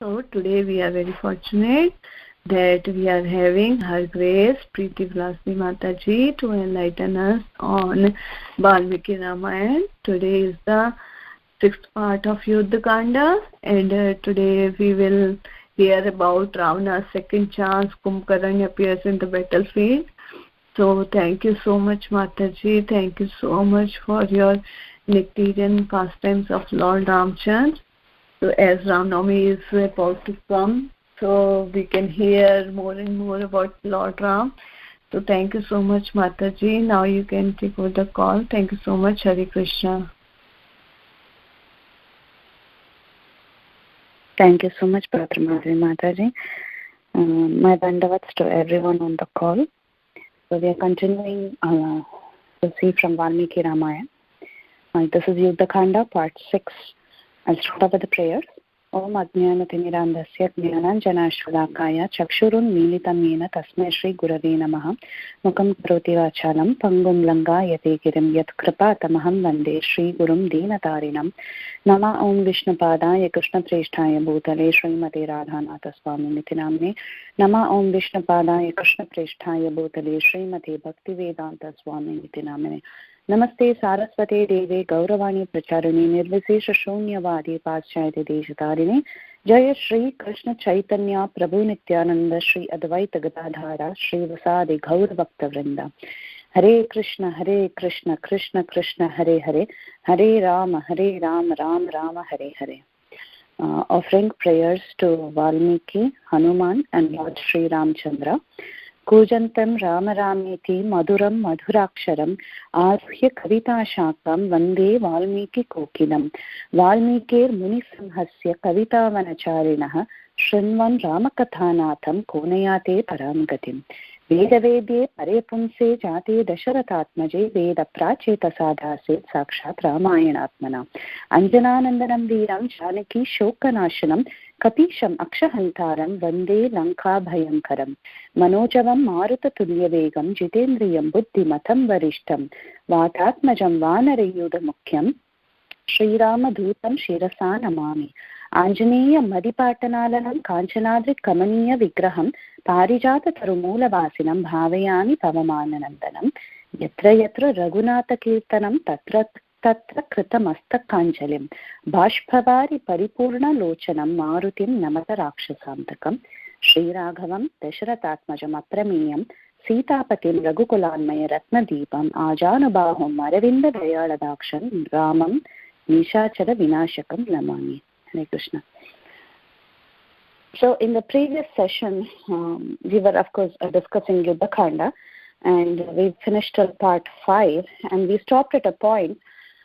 So today we are very fortunate that we are having Her Grace Preethi Vilasini Mataji to enlighten us on Valmiki Ramayana. Today is the sixth part of Yuddha Kanda, and today we will hear about Ravana's second chance. Kumbhakarna appears in the battlefield. So thank you so much, Mataji. Thank you so much for your nectarian pastimes of Lord Ramchandra. So as Ram Navami is about to come, so we can hear more and more about Lord Ram. So thank you so much, Mataji. Now you can take over the call. Thank you so much. Hare Krishna. Thank you so much, Prathamadri Mataji. My dandavats to everyone on the call. So we are continuing to see from Valmiki Ramayana. This is Yuddha Kanda, part 6. I'll start off with the prayers. Om Ajnanatinirandasya Jnananjanashvalakaya Chakshurun Militam Yena Tasmai Shri Gurave Namaha Mukam Karoti Vachalam Pangum Langa Yate Girim Yat Kripatamaham Vande Shri Gurum Deenatarinam Nama Om Vishnupadaya Krishna Presthaya Bhutale Srimate Radhanatha Swami Namne Nama Om Vishnupadaya Krishna Presthaya Bhutale Srimate Bhaktivedanta Swami Namne नमस्ते सारस्वते देवे गौरवाणी प्रचारिणे निर्विशेष शून्यवादी पाश्चात्य देशतारिणे जय श्री कृष्ण चैतन्य प्रभु नित्यानंद श्री अद्वैत गदाधारा श्री वसादि गौर भक्त वृंदा हरे Krishna Krishna Krishna Hare Hare Hare Ram Ram Ram Hare Hare. Offering prayers to Valmiki, Hanuman and Lord Sri Ramchandra. कूजन्तं Ram रामेति मधुरं मधुराक्षरम् आरुह्य कविताशाखां वन्दे वाल्मीकिकोकिलं वाल्मीकिर्मुनिसिंहस्य कवितावनचारिणः शृण्वन् रामकथानाथं कोनयाते परां गतिम् वेदवेद्ये परे पुंसे जाते दशरथात्मजे वेदप्राचेतसादासीत् साक्षात् रामायणात्मना अञ्जनानन्दनं वीरं जानकी शोकनाशनं कपीशम् अक्षहन्तारं वन्दे लङ्काभयङ्करं मनोजवं मारुततुल्यवेगं जितेन्द्रियं बुद्धिमतं वरिष्ठं वातात्मजं वानरयूथमुख्यं श्रीरामदूतं शिरसा नमामि. आञ्जनेयमदिपाटनालनं काञ्चनाद्रिकमनीयविग्रहं पारिजाततरुमूलवासिनं भावयामि पवमाननन्दनं यत्र यत्र रघुनाथकीर्तनं तत्र तत्र कृतमस्तकाञ्जलिं बाष्पवारि परिपूर्णलोचनं मारुतिं नमत राक्षसान्तकं श्रीराघवं दशरथात्मजमप्रमेयं सीतापतिं रघुकुलान्मय रत्नदीपम् आजानुबाहुम् अरविन्ददयाळदाक्षं रामं निशाचर विनाशकं Namami. Hare Krishna. So in the previous session, we were of course discussing Yuddha Kanda, and we finished till part 5, and we stopped at a point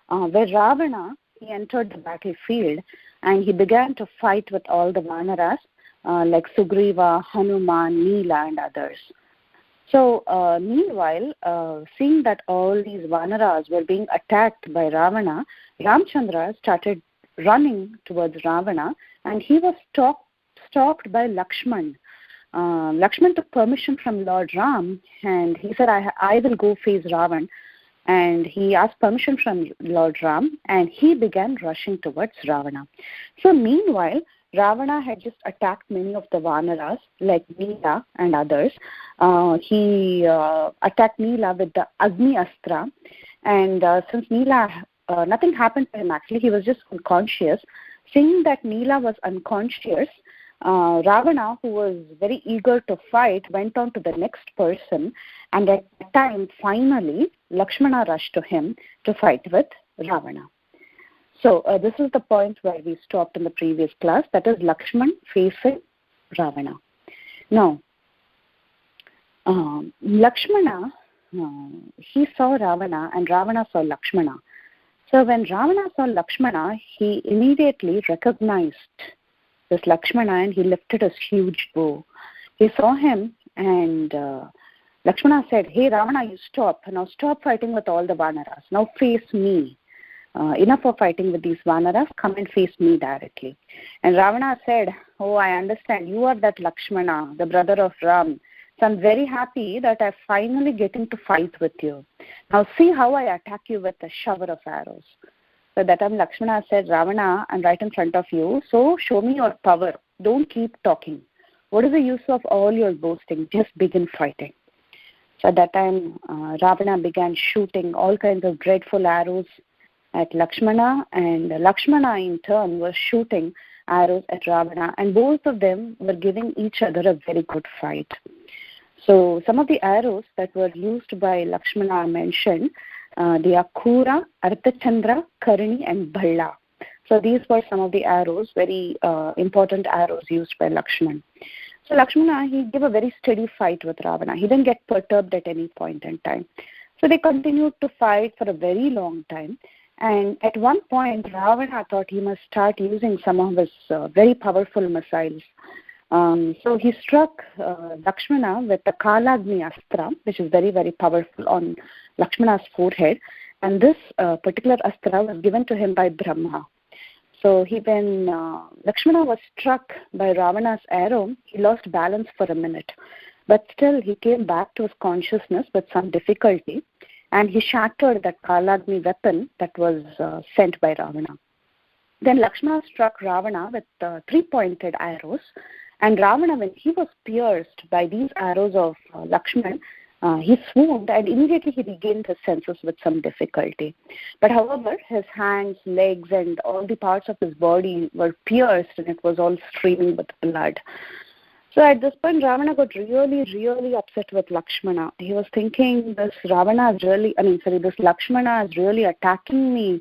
where Ravana, he entered the battlefield and he began to fight with all the Vanaras like Sugriva, Hanuman, Neela and others. So meanwhile, seeing that all these Vanaras were being attacked by Ravana, Ramchandra started running towards Ravana, and he was stopped by Lakshman. Lakshman took permission from Lord Ram, and he said, I will go face Ravan. And he asked permission from Lord Ram, and he began rushing towards Ravana. So meanwhile, Ravana had just attacked many of the Vanaras, like Neela and others. He attacked Neela with the Agni Astra, and since Neela, nothing happened to him actually, he was just unconscious. Seeing that Neela was unconscious, Ravana, who was very eager to fight, went on to the next person, and at that time, finally, Lakshmana rushed to him to fight with Ravana. So this is the point where we stopped in the previous class, that is Lakshman facing Ravana. Now, Lakshmana, he saw Ravana and Ravana saw Lakshmana. So when Ravana saw Lakshmana, he immediately recognized this Lakshmana and he lifted his huge bow. He saw him and Lakshmana said, "Hey Ravana, you stop. Now stop fighting with all the Vanaras. Now face me. Enough of fighting with these Vanaras. Come and face me directly." And Ravana said, "Oh, I understand. You are that Lakshmana, the brother of Ram. So I'm very happy that I'm finally getting to fight with you. Now see how I attack you with a shower of arrows." So that time Lakshmana said, "Ravana, I'm right in front of you. So show me your power. don't keep talking. What is the use of all your boasting? Just begin fighting. So at that time, Ravana began shooting all kinds of dreadful arrows at Lakshmana, and Lakshmana in turn was shooting arrows at Ravana, and both of them were giving each other a very good fight. So some of the arrows that were used by Lakshmana are mentioned. They are Kura, Ardhachandra, Karni and Bala. So these were some of the arrows, very important arrows used by Lakshmana. So Lakshmana, he gave a very steady fight with Ravana. He didn't get perturbed at any point in time. So they continued to fight for a very long time. And at one point, Ravana thought he must start using some of his very powerful missiles. So he struck Lakshmana with the Kalagni Astra, which is very, very powerful, on Lakshmana's forehead. And this particular Astra was given to him by Brahma. So when Lakshmana was struck by Ravana's arrow, he lost balance for a minute. But still, he came back to his consciousness with some difficulty, and he shattered that Kalagni weapon that was sent by Ravana. Then Lakshmana struck Ravana with 3-pointed arrows, and Ravana, when he was pierced by these arrows of Lakshmana, he swooned, and immediately he regained his senses with some difficulty. But however, his hands, legs, and all the parts of his body were pierced, and it was all streaming with blood. So at this point, Ravana got really, really upset with Lakshmana. He was thinking, this Lakshmana is really attacking me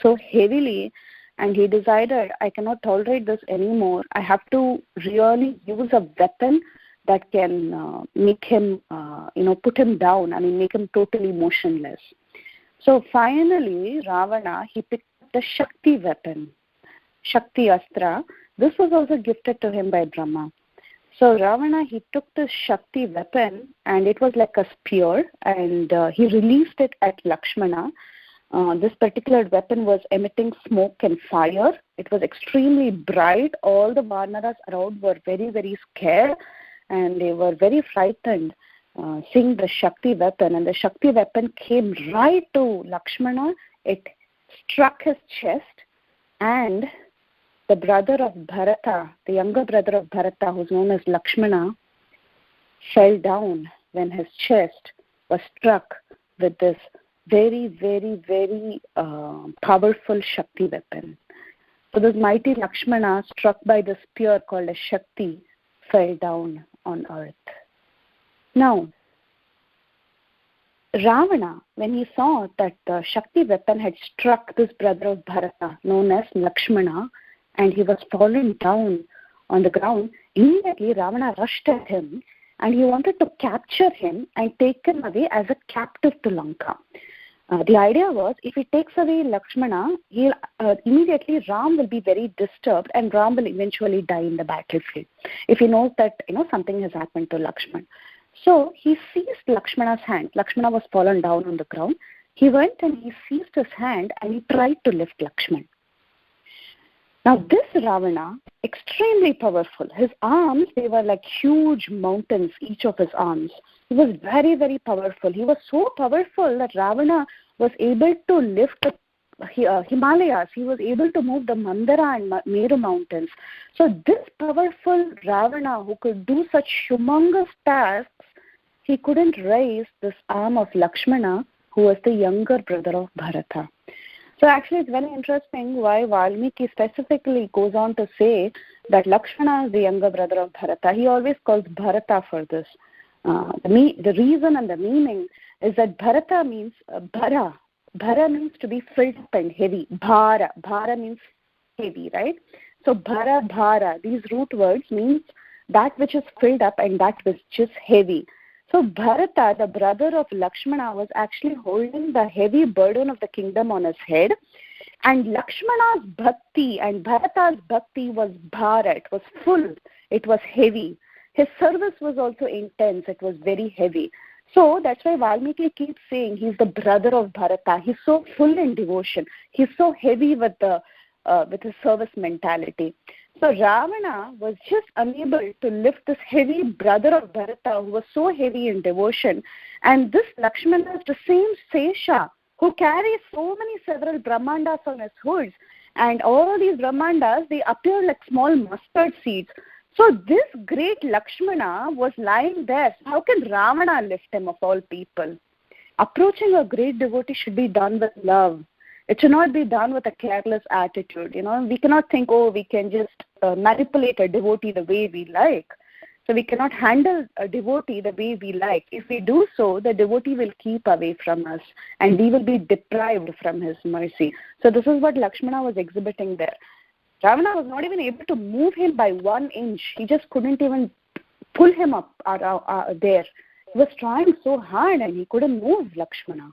so heavily, and he decided, I cannot tolerate this anymore. I have to really use a weapon that can make him, put him down, make him totally motionless. So finally, Ravana, he picked up the Shakti weapon, Shakti Astra. This was also gifted to him by Brahma. So Ravana, he took this Shakti weapon, and it was like a spear, and he released it at Lakshmana. This particular weapon was emitting smoke and fire. It was extremely bright. All the Vanaras around were very, very scared, and they were very frightened seeing the Shakti weapon. And the Shakti weapon came right to Lakshmana. It struck his chest, and the brother of Bharata, the younger brother of Bharata, who's known as Lakshmana, fell down when his chest was struck with this very, very, very powerful Shakti weapon. So this mighty Lakshmana, struck by the spear called a Shakti, fell down on earth. Now, Ravana, when he saw that the Shakti weapon had struck this brother of Bharata, known as Lakshmana, and he was fallen down on the ground, immediately Ravana rushed at him, and he wanted to capture him and take him away as a captive to Lanka. The idea was, if he takes away Lakshmana, immediately Ram will be very disturbed, and Ram will eventually die in the battlefield if he knows that something has happened to Lakshmana. So he seized Lakshmana's hand. Lakshmana was fallen down on the ground. He went and he seized his hand, and he tried to lift Lakshmana. Now this Ravana, extremely powerful. His arms, they were like huge mountains, each of his arms. He was very, very powerful. He was so powerful that Ravana was able to lift the Himalayas. He was able to move the Mandara and Meru mountains. So this powerful Ravana, who could do such humongous tasks, he couldn't raise this arm of Lakshmana, who was the younger brother of Bharata. So actually it's very interesting why Valmiki specifically goes on to say that Lakshmana is the younger brother of Bharata. He always calls Bharata for this. The reason and the meaning is that Bharata means Bhara. Bhara means to be filled up and heavy. Bhara. Bhara means heavy, right? So Bhara, Bhara, these root words means that which is filled up and that which is heavy. So Bharata, the brother of Lakshmana, was actually holding the heavy burden of the kingdom on his head. And Lakshmana's bhakti and Bharata's bhakti was bhara. It was full. It was heavy. His service was also intense. It was very heavy. So that's why Valmiki keeps saying he's the brother of Bharata. He's so full in devotion. He's so heavy with his service mentality. So Ravana was just unable to lift this heavy brother of Bharata, who was so heavy in devotion. And this Lakshmana is the same Sesha who carries several Brahmandas on his hoods. and all these Brahmandas, they appear like small mustard seeds. So this great Lakshmana was lying there. How can Ravana lift him of all people? Approaching a great devotee should be done with love. It should not be done with a careless attitude. We cannot think, we can just manipulate a devotee the way we like. So we cannot handle a devotee the way we like. If we do so, the devotee will keep away from us and we will be deprived from his mercy. So this is what Lakshmana was exhibiting there. Ravana was not even able to move him by 1 inch. He just couldn't even pull him up there. He was trying so hard and he couldn't move Lakshmana.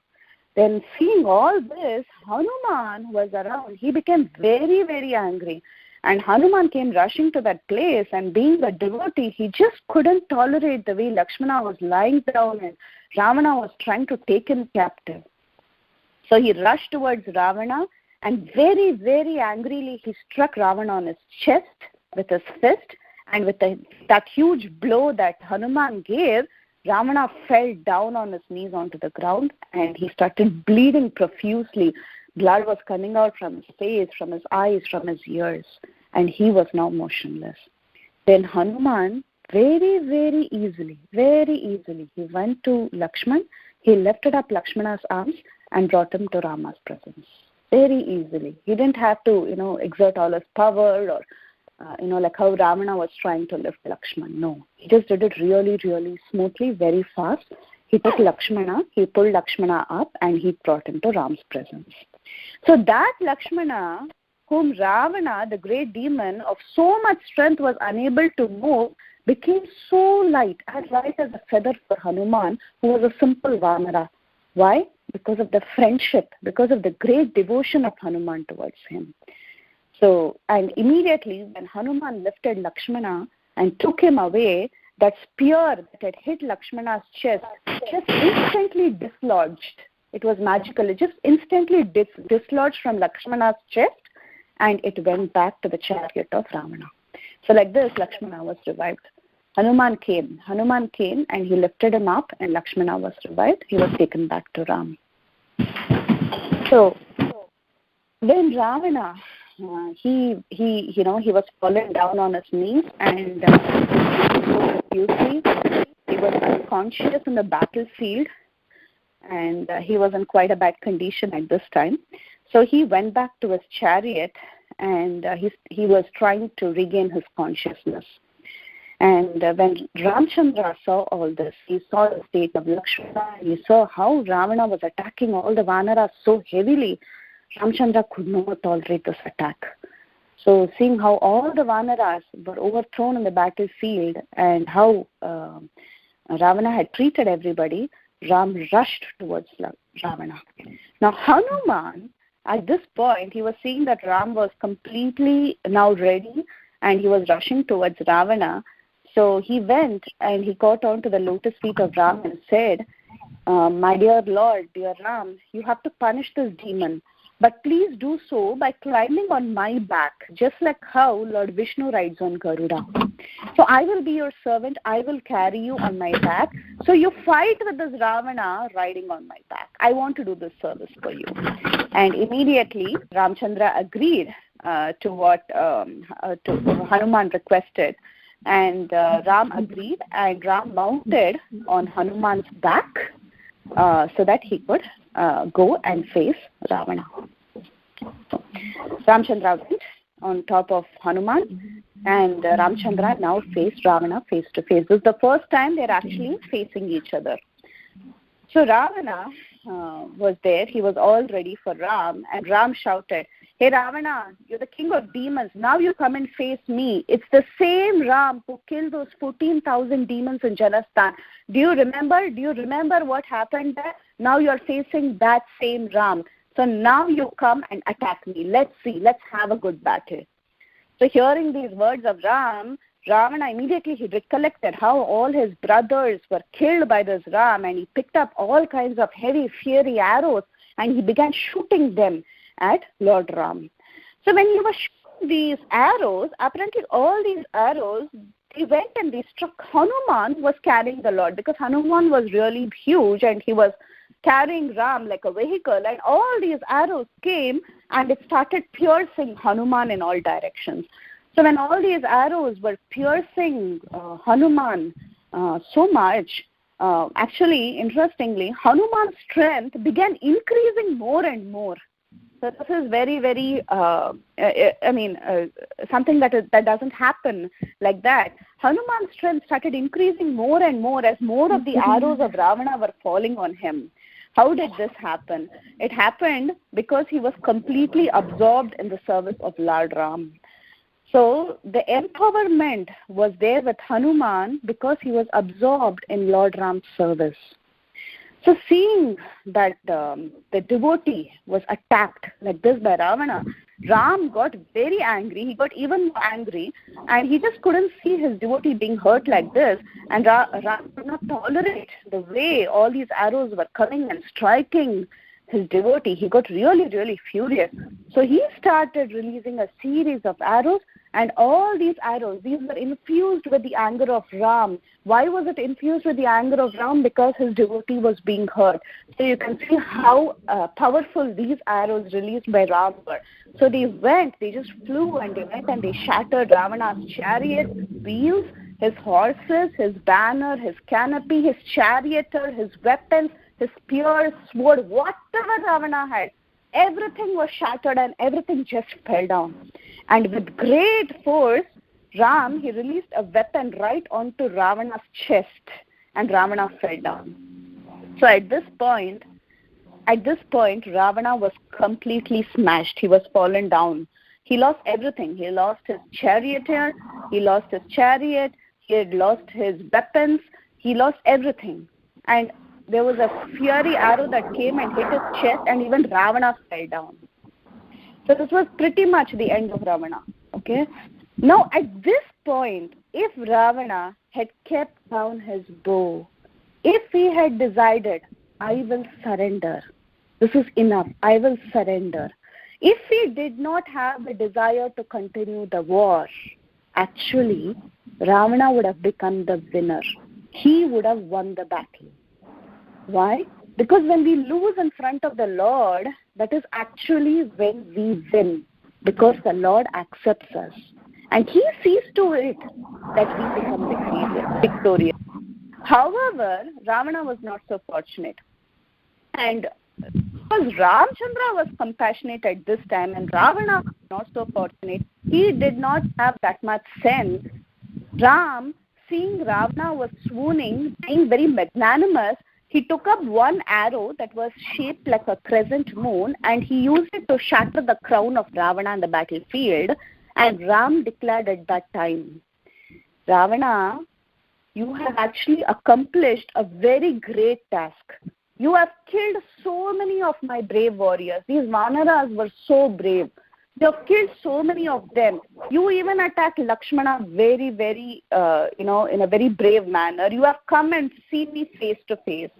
Then seeing all this, Hanuman was around. He became very, very angry. And Hanuman came rushing to that place, and being a devotee, he just couldn't tolerate the way Lakshmana was lying down and Ravana was trying to take him captive. So he rushed towards Ravana and very, very angrily he struck Ravana on his chest with his fist, and with that huge blow that Hanuman gave, Ravana fell down on his knees onto the ground and he started bleeding profusely. Blood was coming out from his face, from his eyes, from his ears, and he was now motionless. Then Hanuman, very, very easily, he went to Lakshman. He lifted up Lakshmana's arms and brought him to Rama's presence. Very easily. He didn't have to, exert all his power or, like how Ravana was trying to lift Lakshman. No, he just did it really, really smoothly, very fast. He took Lakshmana, he pulled Lakshmana up and he brought him to Ram's presence. So that Lakshmana, whom Ravana, the great demon of so much strength, was unable to move, became so light as a feather for Hanuman, who was a simple Vanara. Why? Because of the friendship, because of the great devotion of Hanuman towards him. So, and immediately when Hanuman lifted Lakshmana and took him away, that spear that had hit Lakshmana's chest just instantly dislodged. It was magical. It just instantly dislodged from Lakshmana's chest and it went back to the chariot of Ravana. So like this, Lakshmana was revived. Hanuman came and he lifted him up and Lakshmana was revived. He was taken back to Ram. So when Ravana, he was fallen down on his knees and profusely. He was unconscious in the battlefield and he was in quite a bad condition at this time. So he went back to his chariot and he was trying to regain his consciousness. And when Ramchandra saw all this, he saw the state of Lakshmana, he saw how Ravana was attacking all the Vanaras so heavily. Ramchandra could not tolerate this attack. So seeing how all the Vanaras were overthrown in the battlefield and how Ravana had treated everybody, Ram rushed towards Ravana. Now Hanuman, at this point, he was seeing that Ram was completely now ready and he was rushing towards Ravana. So he went and he got onto the lotus feet of Ram and said, my dear Lord, dear Ram, you have to punish this demon. But please do so by climbing on my back, just like how Lord Vishnu rides on Garuda. So I will be your servant. I will carry you on my back. So you fight with this Ravana riding on my back. I want to do this service for you. And immediately Ramchandra agreed to what to Hanuman requested. And Ram agreed and Ram mounted on Hanuman's back so that he could go and face Ravana. Ramchandra went on top of Hanuman and Ramchandra now faced Ravana face to face. This is the first time they're actually facing each other. So Ravana was there. He was all ready for Ram and Ram shouted, hey Ravana, you're the king of demons. Now you come and face me. It's the same Ram who killed those 14,000 demons in Janastan. Do you remember what happened there? Now you're facing that same Ram. So now you come and attack me. Let's see. Let's have a good battle. So hearing these words of Ram, Ravana immediately he recollected how all his brothers were killed by this Ram and he picked up all kinds of heavy, fiery arrows and he began shooting them at Lord Ram. So when he was shooting these arrows, apparently all these arrows, they went and they struck Hanuman, who was carrying the Lord, because Hanuman was really huge and he was carrying Ram like a vehicle, and all these arrows came and it started piercing Hanuman in all directions. So when all these arrows were piercing Hanuman so much, actually, interestingly, Hanuman's strength began increasing more and more. So this is very, very, something that doesn't happen like that. Hanuman's strength started increasing more and more as more of the arrows of Ravana were falling on him. How did this happen? It happened because he was completely absorbed in the service of Lord Ram. So the empowerment was there with Hanuman because he was absorbed in Lord Ram's service. So seeing that the devotee was attacked like this by Ravana, Ram got very angry. He got even more angry, and he just couldn't see his devotee being hurt like this. And Ram could not tolerate the way all these arrows were coming and striking his devotee. He got really, really furious. So he started releasing a series of arrows, and all these arrows, these were infused with the anger of Ram. Why was it infused with the anger of Ram? Because his devotee was being hurt. So you can see how powerful these arrows released by Ram were. So they just flew and they went and they shattered Ravana's chariot wheels, his horses, his banner, his canopy, his charioteer, his weapons, his spear, sword, whatever Ravana had. Everything was shattered and everything just fell down. And with great force, Ram, he released a weapon right onto Ravana's chest, and Ravana fell down. So at this point, Ravana was completely smashed. He was fallen down. He lost everything. He lost his charioteer, he lost his chariot, he had lost his weapons, he lost everything. And there was a fiery arrow that came and hit his chest, and even Ravana fell down. So this was pretty much the end of Ravana. Okay. Now at this point, if Ravana had kept down his bow, if he had decided, I will surrender, this is enough, I will surrender. If he did not have the desire to continue the war, actually, Ravana would have become the winner. He would have won the battle. Why? Because when we lose in front of the Lord, that is actually when we win, because the Lord accepts us. And He sees to it that we become victorious. However, Ravana was not so fortunate. And because Ramchandra was compassionate at this time and Ravana was not so fortunate, he did not have that much sense. Ram, seeing Ravana was swooning, being very magnanimous, he took up one arrow that was shaped like a crescent moon and he used it to shatter the crown of Ravana on the battlefield. And Ram declared at that time, Ravana, you have actually accomplished a very great task. You have killed so many of my brave warriors. These Vanaras were so brave. You have killed so many of them. You even attacked Lakshmana very, very, in a very brave manner. You have come and seen me face to face.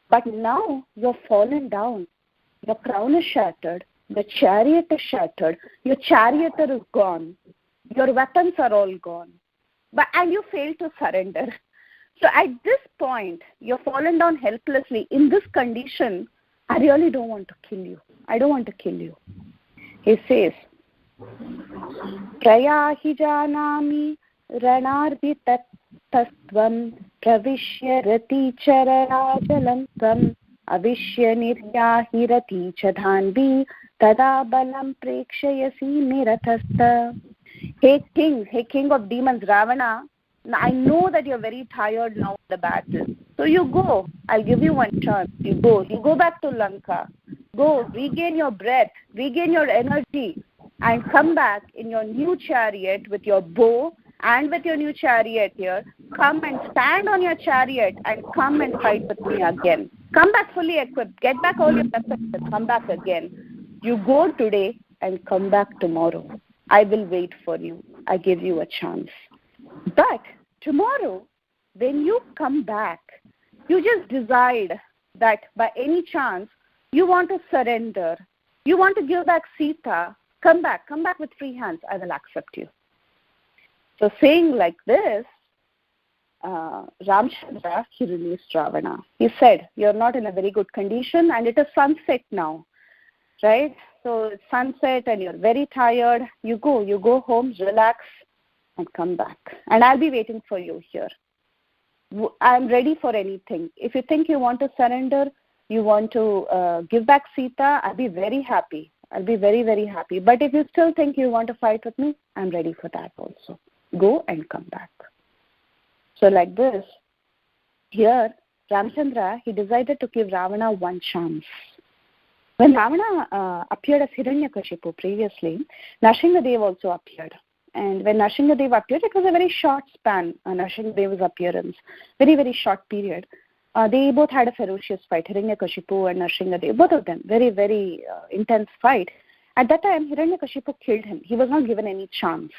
But now you have fallen down. Your crown is shattered. The chariot is shattered. Your charioteer is gone. Your weapons are all gone. And you failed to surrender. So at this point, you're fallen down helplessly. In this condition, I really don't want to kill you. I don't want to kill you. He says, Prayahi janami ranardi tattvam pravishya rati chararajalam tvam avishya niryahi rati chadhanvi tada balam prekshayasi nirathasta. Hey king of demons, Ravana, I know that you're very tired now of the battle. So you go. I'll give you one chance. You go back to Lanka. Go, regain your breath, regain your energy, and come back in your new chariot with your bow and with your new chariot here. Come and stand on your chariot and come and fight with me again. Come back fully equipped. Get back all your weapons and come back again. You go today and come back tomorrow. I will wait for you. I give you a chance. But tomorrow, when you come back, you just decide that by any chance, you want to surrender. You want to give back Sita. Come back with free hands. I will accept you. So saying like this, Ramchandra, he released Ravana. He said, you're not in a very good condition and it is sunset now, right? So it's sunset and you're very tired. You go home, relax, and come back. And I'll be waiting for you here. I'm ready for anything. If you think you want to surrender, you want to give back Sita, I'll be very happy. I'll be very, very happy. But if you still think you want to fight with me, I'm ready for that also. Go and come back. So like this, here, Ramchandra, he decided to give Ravana one chance. When Ravana appeared as Hiranyakashipu previously, Nrsimhadev also appeared. And when Nrsimhadev appeared, it was a very short span, Nrsimhadev's appearance, very, very short period. They both had a ferocious fight, Hiranyakashipu and Nrsimhadev, both of them, very, very intense fight. At that time, Hiranyakashipu killed him. He was not given any chance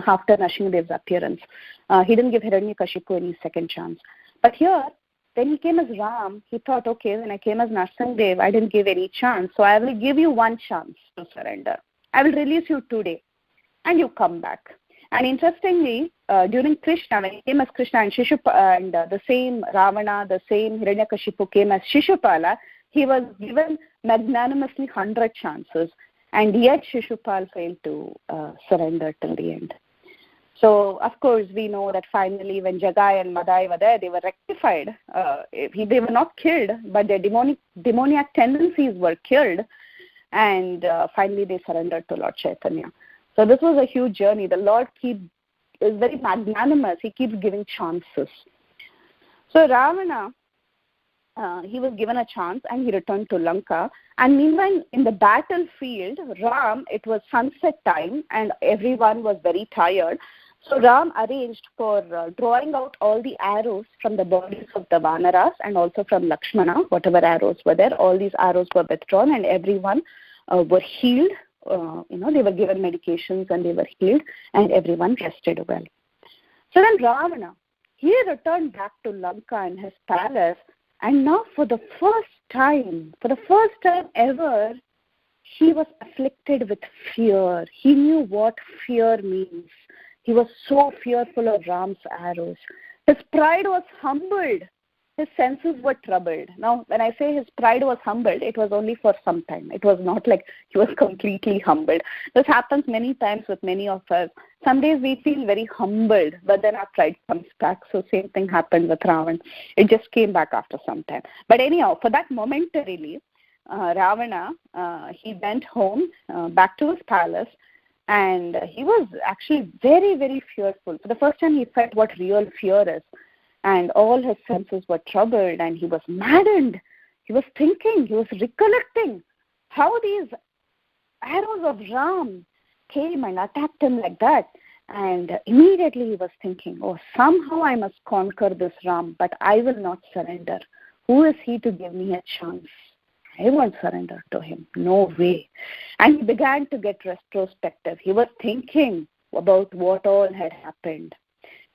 after Nrsimhadev's appearance. He didn't give Hiranyakashipu any second chance. But here, when he came as Ram, he thought, okay, when I came as Nrsimhadev, I didn't give any chance, so I will give you one chance to surrender. I will release you today, and you come back. And interestingly, during Krishna, when he came as Krishna and and the same Ravana, the same Hiranyakashipu came as Shishupala, he was given magnanimously 100 chances, and yet Shishupal failed to surrender till the end. So, of course, we know that finally when Jagai and Madai were there, they were rectified. They were not killed, but their demoniac tendencies were killed, and finally they surrendered to Lord Chaitanya. So this was a huge journey. The Lord is very magnanimous. He keeps giving chances. So Ravana, he was given a chance and he returned to Lanka. And meanwhile, in the battlefield, Ram, it was sunset time and everyone was very tired. So Ram arranged for drawing out all the arrows from the bodies of the Vanaras and also from Lakshmana, whatever arrows were there. All these arrows were withdrawn and everyone were healed. They were given medications and they were healed and everyone rested well. So then Ravana, he returned back to Lanka and his palace, and now for the first time ever, he was afflicted with fear. He knew what fear means. He was so fearful of Ram's arrows. His pride was humbled. His senses were troubled. Now, when I say his pride was humbled, it was only for some time. It was not like he was completely humbled. This happens many times with many of us. Some days we feel very humbled, but then our pride comes back. So same thing happened with Ravan. It just came back after some time. But anyhow, for that momentarily, Ravana, he went home, back to his palace, and he was actually very, very fearful. For the first time, he felt what real fear is. And all his senses were troubled and he was maddened. He was thinking, he was recollecting how these arrows of Ram came and attacked him like that. And immediately he was thinking, oh, somehow I must conquer this Ram, but I will not surrender. Who is he to give me a chance? I won't surrender to him. No way. And he began to get retrospective. He was thinking about what all had happened.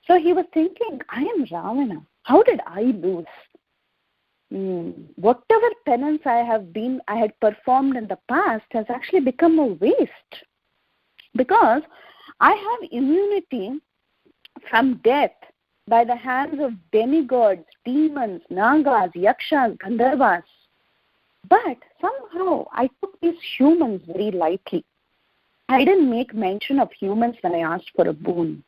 So he was thinking, I am Ravana. How did I lose? Whatever penance I had performed in the past has actually become a waste. Because I have immunity from death by the hands of demigods, demons, nagas, yakshas, gandharvas. But somehow I took these humans very lightly. I didn't make mention of humans when I asked for a boon.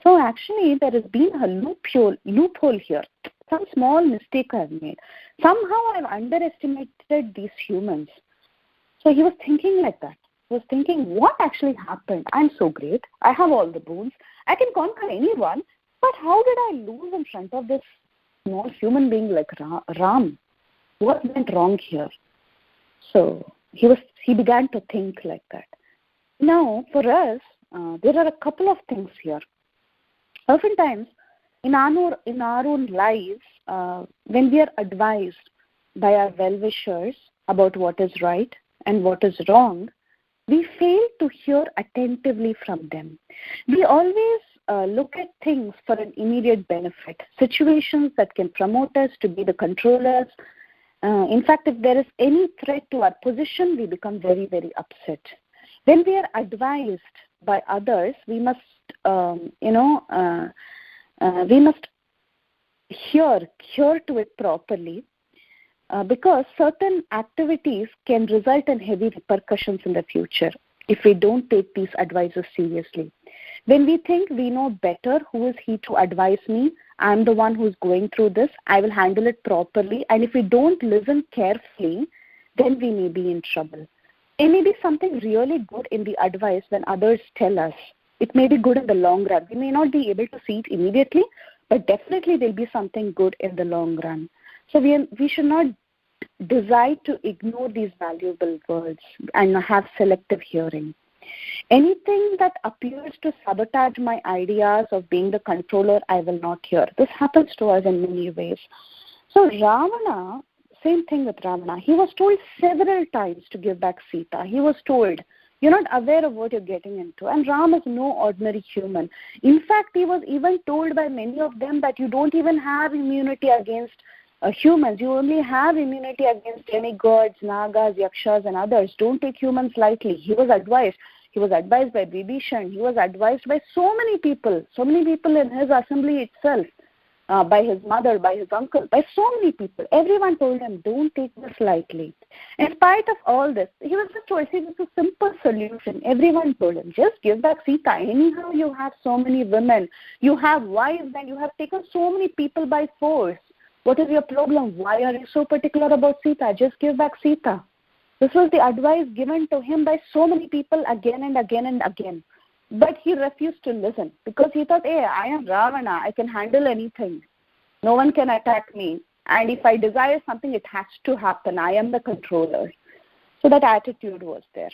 So actually, there has been a loophole here. Some small mistake I've made. Somehow I've underestimated these humans. So he was thinking like that. He was thinking, what actually happened? I'm so great. I have all the boons. I can conquer anyone. But how did I lose in front of this small human being like Ram? What went wrong here? So he began to think like that. Now, for us, there are a couple of things here. Oftentimes, in our own lives, when we are advised by our well-wishers about what is right and what is wrong, we fail to hear attentively from them. We always look at things for an immediate benefit, situations that can promote us to be the controllers. In fact, if there is any threat to our position, we become very, very upset. When we are advised by others, we must we must hear to it properly because certain activities can result in heavy repercussions in the future if we don't take these advices seriously. When we think we know better, who is he to advise me? I'm the one who's going through this. I will handle it properly. And if we don't listen carefully, then we may be in trouble. There may be something really good in the advice when others tell us. It may be good in the long run. We may not be able to see it immediately, but definitely there'll be something good in the long run. So we should not decide to ignore these valuable words and have selective hearing. Anything that appears to sabotage my ideas of being the controller, I will not hear. This happens to us in many ways. So Ravana, same thing with Ravana. He was told several times to give back Sita. He was told, you're not aware of what you're getting into. And Ram is no ordinary human. In fact, he was even told by many of them that you don't even have immunity against humans. You only have immunity against demigods, nagas, yakshas, and others. Don't take humans lightly. He was advised. He was advised by Vibhishan. He was advised by so many people in his assembly itself, by his mother, by his uncle, by so many people. Everyone told him, don't take this lightly. In spite of all this, he was just told, see, this is a simple solution. Everyone told him, just give back Sita. Anyhow, you have so many women. You have wives and you have taken so many people by force. What is your problem? Why are you so particular about Sita? Just give back Sita. This was the advice given to him by so many people again and again and again. But he refused to listen because he thought, hey, I am Ravana. I can handle anything. No one can attack me. And if I desire something, it has to happen. I am the controller. So that attitude was there.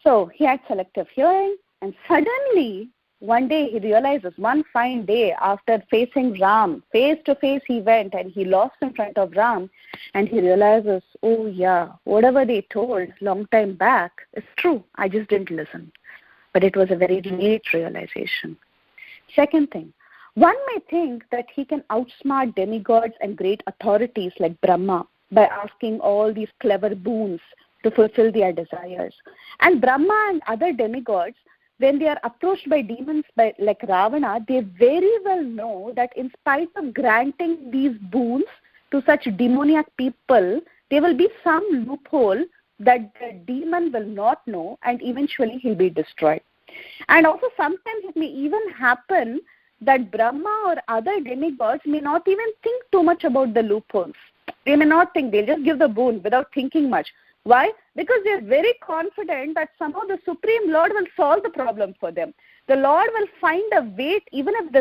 So he had selective hearing, and suddenly one day he realizes, one fine day after facing Ram, face to face he went and he lost in front of Ram, and he realizes, oh yeah, whatever they told long time back is true. I just didn't listen. But it was a very late realization. Second thing, one may think that he can outsmart demigods and great authorities like Brahma by asking all these clever boons to fulfill their desires. And Brahma and other demigods, when they are approached by demons like Ravana, they very well know that in spite of granting these boons to such demoniac people, there will be some loophole that the demon will not know, and eventually he'll be destroyed. And also sometimes it may even happen that Brahma or other demigods may not even think too much about the loopholes. They may not think, they'll just give the boon without thinking much. Why? Because they're very confident that somehow the Supreme Lord will solve the problem for them. The Lord will find a way, even if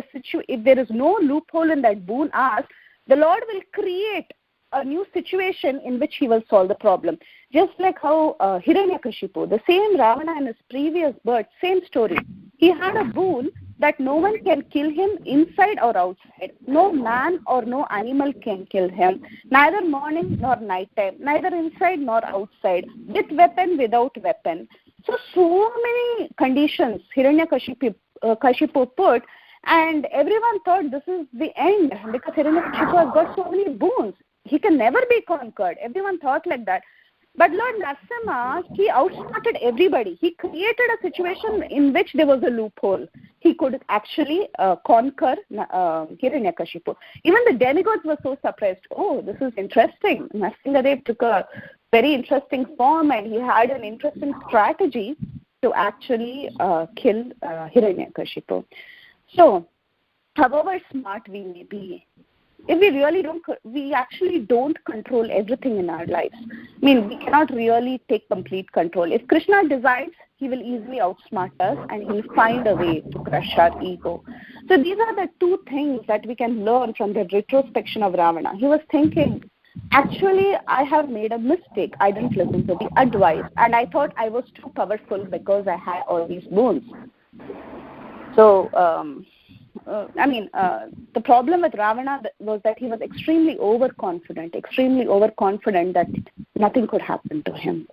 there is no loophole in that boon asked, the Lord will create a new situation in which he will solve the problem. Just like how Hiranyakashipu, the same Ravana in his previous birth, same story. He had a boon that no one can kill him inside or outside. No man or no animal can kill him, neither morning nor night time, neither inside nor outside, with weapon, without weapon. So many conditions Hiranyakashipu put, and everyone thought this is the end because Hiranyakashipu has got so many boons. He can never be conquered. Everyone thought like that. But Lord Narasimha, he outsmarted everybody. He created a situation in which there was a loophole. He could actually conquer Hiranyakashipu. Even the demigods were so surprised. Oh, this is interesting. Narasimha took a very interesting form, and he had an interesting strategy to actually kill Hiranyakashipu. So, however smart we may be, if we actually don't control everything in our lives. I mean, we cannot really take complete control. If Krishna decides, he will easily outsmart us and he'll find a way to crush our ego. So these are the two things that we can learn from the retrospection of Ravana. He was thinking, actually, I have made a mistake. I didn't listen to the advice, and I thought I was too powerful because I had all these boons. So, the problem with Ravana was that he was extremely overconfident that nothing could happen to him.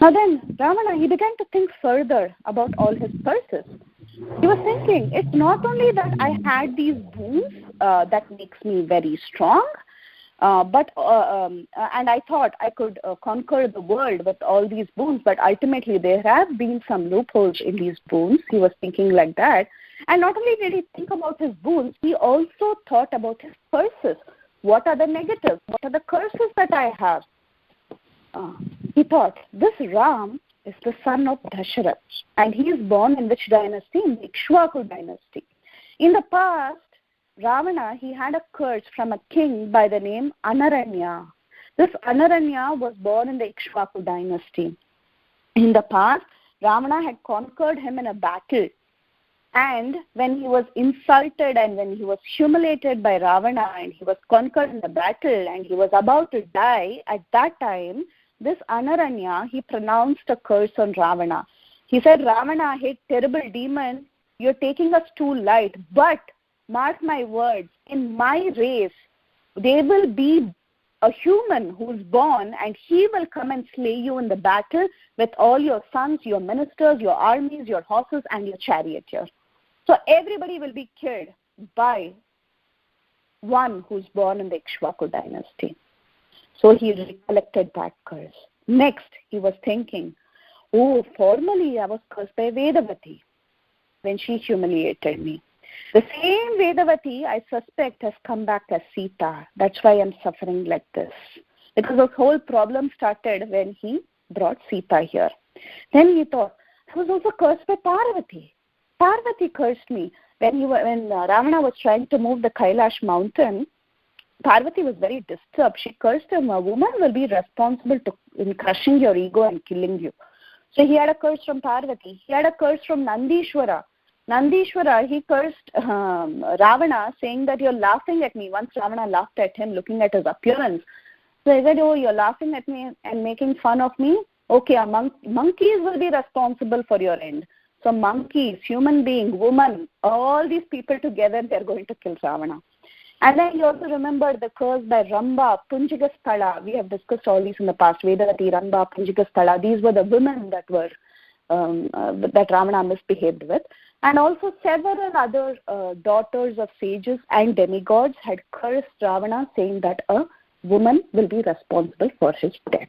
Now then, Ravana, he began to think further about all his purses. He was thinking, it's not only that I had these boons that makes me very strong, and I thought I could conquer the world with all these boons, but ultimately there have been some loopholes in these boons. He was thinking like that. And not only did he think about his boons, he also thought about his purses. What are the negatives? What are the curses that I have? He thought, this Ram is the son of Dasharath, and he is born in which dynasty? In the Ikshvaku dynasty. In the past, Ravana, he had a curse from a king by the name Anaranya. This Anaranya was born in the Ikshvaku dynasty. In the past, Ravana had conquered him in a battle. And when he was insulted and when he was humiliated by Ravana and he was conquered in the battle and he was about to die, at that time, this Anaranya, he pronounced a curse on Ravana. He said, Ravana, hey, terrible demon, you're taking us too light. But, mark my words, in my race, there will be a human who's born and he will come and slay you in the battle with all your sons, your ministers, your armies, your horses and your charioteers. So everybody will be killed by one who's born in the Ikshvaku dynasty. So he recollected that curse. Next, he was thinking, formerly I was cursed by Vedavati when she humiliated me. The same Vedavati, I suspect, has come back as Sita. That's why I'm suffering like this. Because the whole problem started when he brought Sita here. Then he thought, I was also cursed by Parvati. Parvati cursed me. When Ravana was trying to move the Kailash mountain, Parvati was very disturbed. She cursed him, a woman will be responsible in crushing your ego and killing you. So he had a curse from Parvati. He had a curse from Nandishwara. Nandishwara, he cursed Ravana, saying that you're laughing at me. Once Ravana laughed at him, looking at his appearance. So he said, you're laughing at me and making fun of me? Okay, monkeys will be responsible for your end. So monkeys, human being, woman, all these people together, they're going to kill Ravana. And then he also remembered the curse by Ramba, Punjigasthala. We have discussed all these in the past. Vedavati, Ramba, Punjigasthala. These were the women that were that Ravana misbehaved with. And also several other daughters of sages and demigods had cursed Ravana, saying that a woman will be responsible for his death.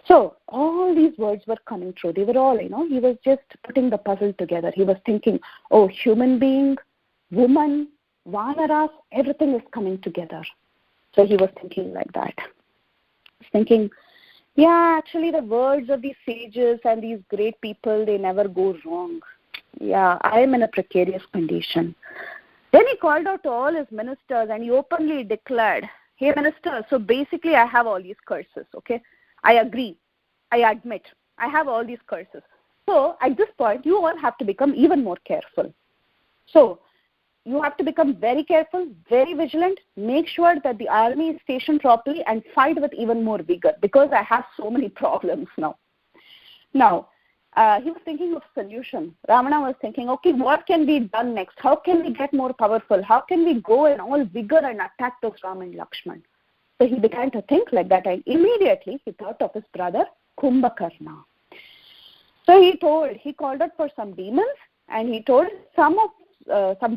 So all these words were coming true. They were all, he was just putting the puzzle together. He was thinking, human being, woman, Vanaras, everything is coming together. So he was thinking like that. He was thinking, actually the words of these sages and these great people, they never go wrong. I am in a precarious condition. Then he called out to all his ministers and he openly declared, hey ministers, so basically I have all these curses, okay? I agree. I admit. I have all these curses. So at this point, you all have to become even more careful. So you have to become very careful, very vigilant. Make sure that the army is stationed properly and fight with even more vigor because I have so many problems now. Now, he was thinking of solution. Ravana was thinking, okay, what can be done next? How can we get more powerful? How can we go in all vigor and attack those Ram and Lakshman? So he began to think like that, and immediately he thought of his brother Kumbhakarna. So he called out for some demons, and he told some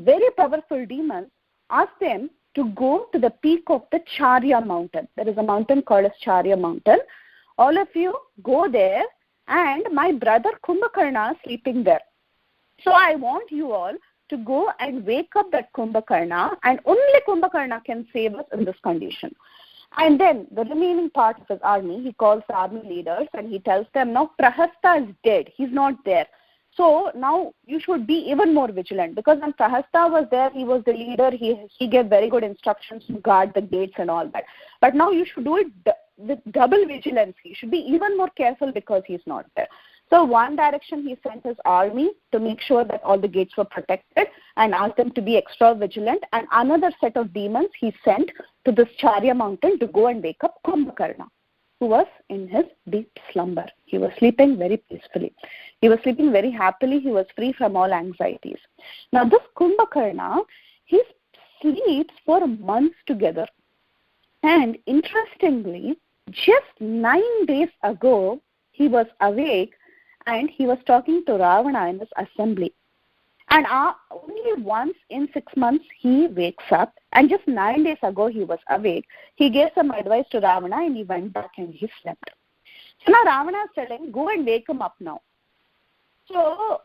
very powerful demons, asked them to go to the peak of the Charya mountain. There is a mountain called as Charya mountain. All of you go there, and my brother Kumbhakarna is sleeping there. So I want you all to go and wake up that Kumbhakarna, and only Kumbhakarna can save us in this condition. And then the remaining part of his army, he calls the army leaders and he tells them, now Prahasta is dead. He's not there. So now you should be even more vigilant, because when Prahasta was there, he was the leader. He gave very good instructions to guard the gates and all that. But now you should do it with double vigilance. You should be even more careful because he's not there. So one direction, he sent his army to make sure that all the gates were protected and asked them to be extra vigilant. And another set of demons he sent to this Charya mountain to go and wake up Kumbhakarna, who was in his deep slumber. He was sleeping very peacefully. He was sleeping very happily. He was free from all anxieties. Now this Kumbhakarna, he sleeps for months together. And interestingly, just 9 days ago, he was awake and he was talking to Ravana in this assembly. And only once in 6 months he wakes up, and just 9 days ago he was awake. He gave some advice to Ravana and he went back and he slept. So now Ravana is telling, go and wake him up now. So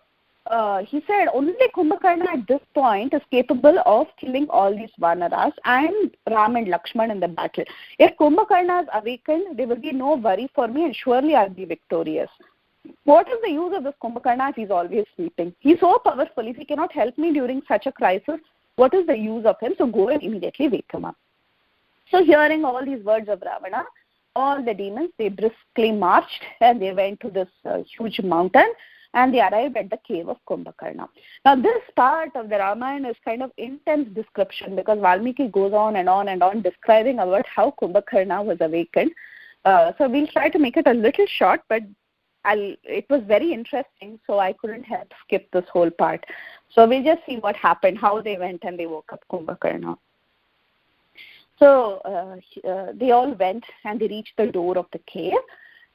he said only Kumbhakarna at this point is capable of killing all these Vanaras and Ram and Lakshman in the battle. If Kumbhakarna is awakened, there will be no worry for me and surely I'll be victorious. What is the use of this Kumbhakarna if he's always sleeping? He's so powerful. If he cannot help me during such a crisis, what is the use of him? So go and immediately wake him up. So hearing all these words of Ravana, all the demons, they briskly marched and they went to this huge mountain and they arrived at the cave of Kumbhakarna. Now this part of the Ramayana is kind of intense description because Valmiki goes on and on and on describing about how Kumbhakarna was awakened. So we'll try to make it a little short, but it was very interesting, so I couldn't help skip this whole part. So we'll just see what happened, how they went and they woke up Kumbhakarna. So they all went and they reached the door of the cave,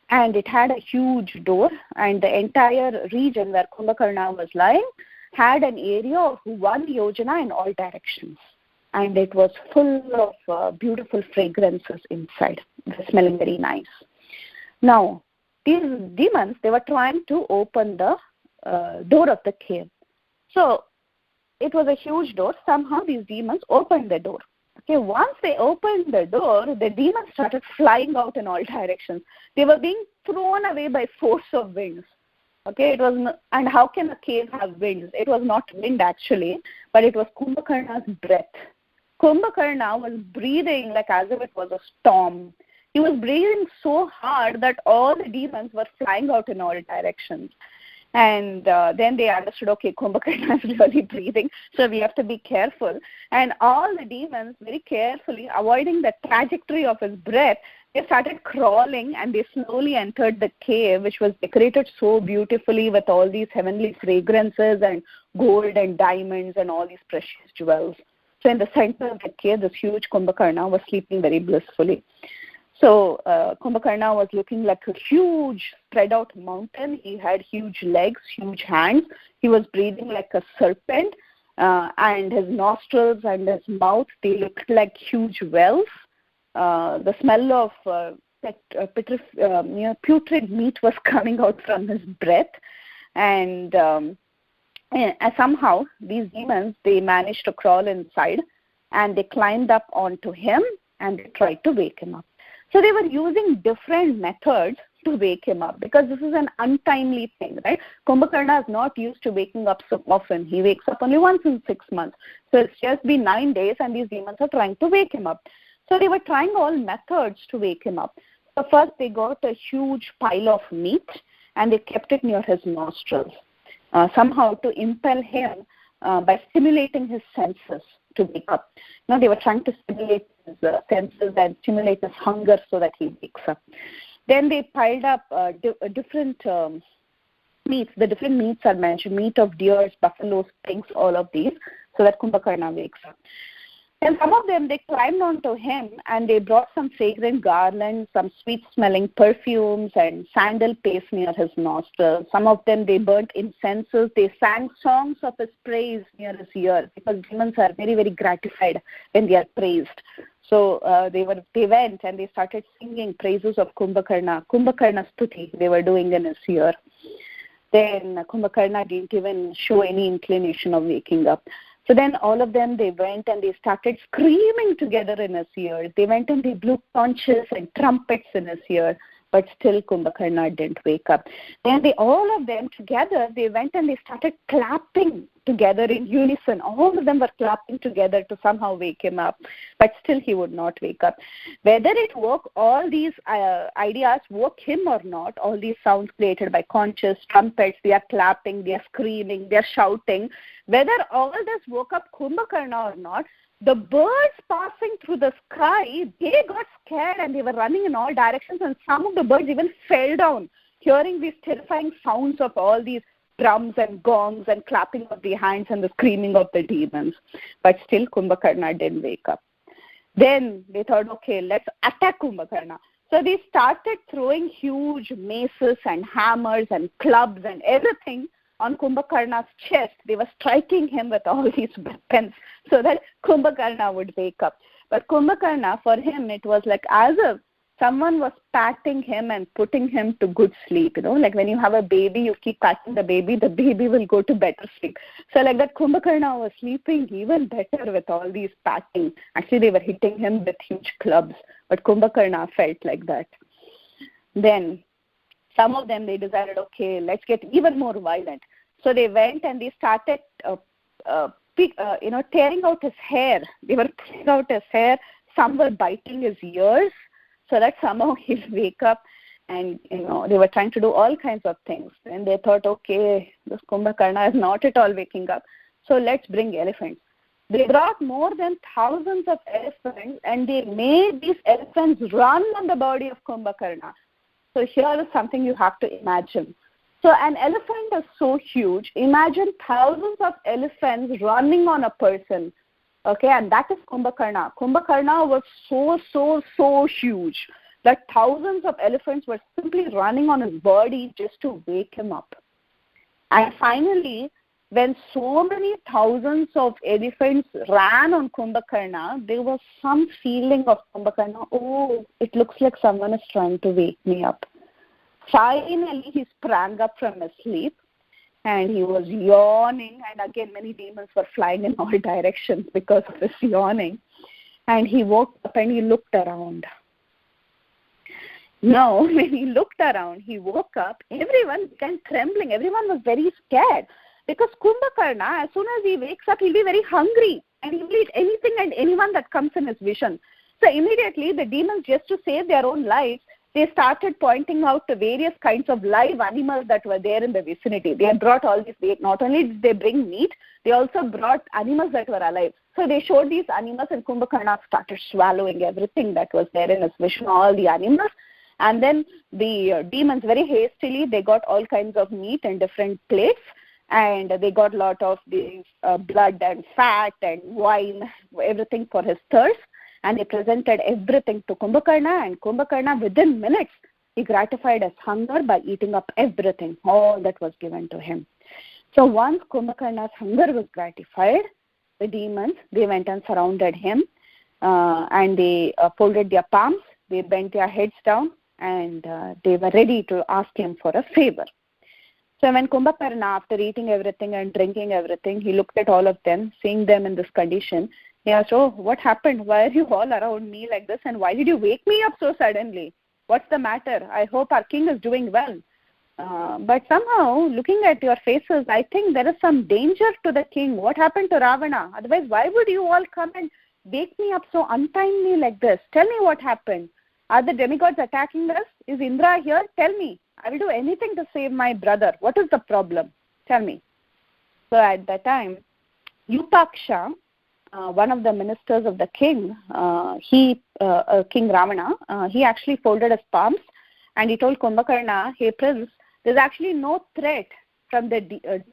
and it had a huge door, and the entire region where Kumbhakarna was lying had an area of 1 yojana in all directions, and it was full of beautiful fragrances inside, smelling very nice. Now, these demons, they were trying to open the door of the cave. So it was a huge door. Somehow these demons opened the door. Okay, once they opened the door, the demons started flying out in all directions. They were being thrown away by force of winds. Okay, it was and how can a cave have winds? It was not wind actually, but it was Kumbhakarna's breath. Kumbhakarna was breathing like as if it was a storm. He was breathing so hard that all the demons were flying out in all directions. And then they understood, okay, Kumbhakarna is really breathing, so we have to be careful. And all the demons, very carefully, avoiding the trajectory of his breath, they started crawling and they slowly entered the cave, which was decorated so beautifully with all these heavenly fragrances and gold and diamonds and all these precious jewels. So in the center of the cave, this huge Kumbhakarna was sleeping very blissfully. So Kumbhakarna was looking like a huge spread out mountain. He had huge legs, huge hands. He was breathing like a serpent, and his nostrils and his mouth, they looked like huge wells. The smell of putrid meat was coming out from his breath. And somehow these demons, they managed to crawl inside and they climbed up onto him and they tried to wake him up. So they were using different methods to wake him up because this is an untimely thing, right? Kumbhakarna is not used to waking up so often. He wakes up only once in 6 months. So it's just been 9 days and these demons are trying to wake him up. So they were trying all methods to wake him up. So first they got a huge pile of meat and they kept it near his nostrils, somehow to impel him by stimulating his senses to wake up. Now they were trying to stimulate his senses and stimulate his hunger so that he wakes up. Then they piled up different meats. The different meats are mentioned: meat of deers, buffaloes, pigs, all of these, so that Kumbhakarna wakes up. And some of them, they climbed onto him and they brought some fragrant garlands, some sweet-smelling perfumes and sandal paste near his nostrils. Some of them, they burnt incenses. They sang songs of his praise near his ear because demons are very, very gratified when they are praised. So they went and they started singing praises of Kumbhakarna. Kumbhakarna Stuti they were doing in his ear. Then Kumbhakarna didn't even show any inclination of waking up. So then all of them, they went and they started screaming together in his ear. They went and they blew conches and trumpets in his ear, but still Kumbhakarna didn't wake up. Then all of them together, they went and they started clapping together in unison. All of them were clapping together to somehow wake him up, but still he would not wake up. Whether it woke, all these ideas woke him or not, all these sounds created by conches, trumpets, they are clapping, they are screaming, they are shouting, whether all this woke up Kumbhakarna or not, the birds passing through the sky, they got scared and they were running in all directions, and some of the birds even fell down, hearing these terrifying sounds of all these drums and gongs and clapping of the hands and the screaming of the demons. But still Kumbhakarna didn't wake up. Then they thought, okay, let's attack Kumbhakarna. So they started throwing huge maces and hammers and clubs and everything on Kumbhakarna's chest. They were striking him with all these weapons so that Kumbhakarna would wake up. But Kumbhakarna, for him, it was like as if someone was patting him and putting him to good sleep. Like when you have a baby, you keep patting the baby will go to better sleep. So like that, Kumbhakarna was sleeping even better with all these patting. Actually, they were hitting him with huge clubs, but Kumbhakarna felt like that. Then some of them, they decided, okay, let's get even more violent. So they went and they started tearing out his hair. They were tearing out his hair. Some were biting his ears so that somehow he'll wake up. And, they were trying to do all kinds of things. And they thought, okay, this Kumbhakarna is not at all waking up. So let's bring elephants. They brought more than thousands of elephants and they made these elephants run on the body of Kumbhakarna. So here is something you have to imagine. So an elephant is so huge. Imagine thousands of elephants running on a person. Okay, and that is Kumbhakarna. Kumbhakarna was so huge that thousands of elephants were simply running on his body just to wake him up. And finally, when so many thousands of elephants ran on Kumbhakarna, there was some feeling of Kumbhakarna, oh, it looks like someone is trying to wake me up. Finally, he sprang up from his sleep and he was yawning, and again many demons were flying in all directions because of his yawning. And he woke up and he looked around. Now, when he looked around, he woke up, everyone began trembling. Everyone was very scared because Kumbhakarna, as soon as he wakes up, he'll be very hungry and he will eat anything and anyone that comes in his vision. So immediately the demons, just to save their own lives, they started pointing out the various kinds of live animals that were there in the vicinity. They had brought all these, not only did they bring meat, they also brought animals that were alive. So they showed these animals and Kumbhakarna started swallowing everything that was there in his vision, all the animals. And then the demons very hastily, they got all kinds of meat in different plates, and they got a lot of these blood and fat and wine, everything for his thirst. And they presented everything to Kumbhakarna, and Kumbhakarna within minutes, he gratified his hunger by eating up everything, all that was given to him. So once Kumbhakarna's hunger was gratified, the demons, they went and surrounded him, and they folded their palms, they bent their heads down, and they were ready to ask him for a favor. So when Kumbhakarna, after eating everything and drinking everything, he looked at all of them, seeing them in this condition. He asked, oh, what happened? Why are you all around me like this? And why did you wake me up so suddenly? What's the matter? I hope our king is doing well. But somehow, looking at your faces, I think there is some danger to the king. What happened to Ravana? Otherwise, why would you all come and wake me up so untimely like this? Tell me what happened. Are the demigods attacking us? Is Indra here? Tell me. I will do anything to save my brother. What is the problem? Tell me. So at that time, Yupaksha, one of the ministers of the king, King Ravana, he actually folded his palms and he told Kumbhakarna, hey prince, there's actually no threat from the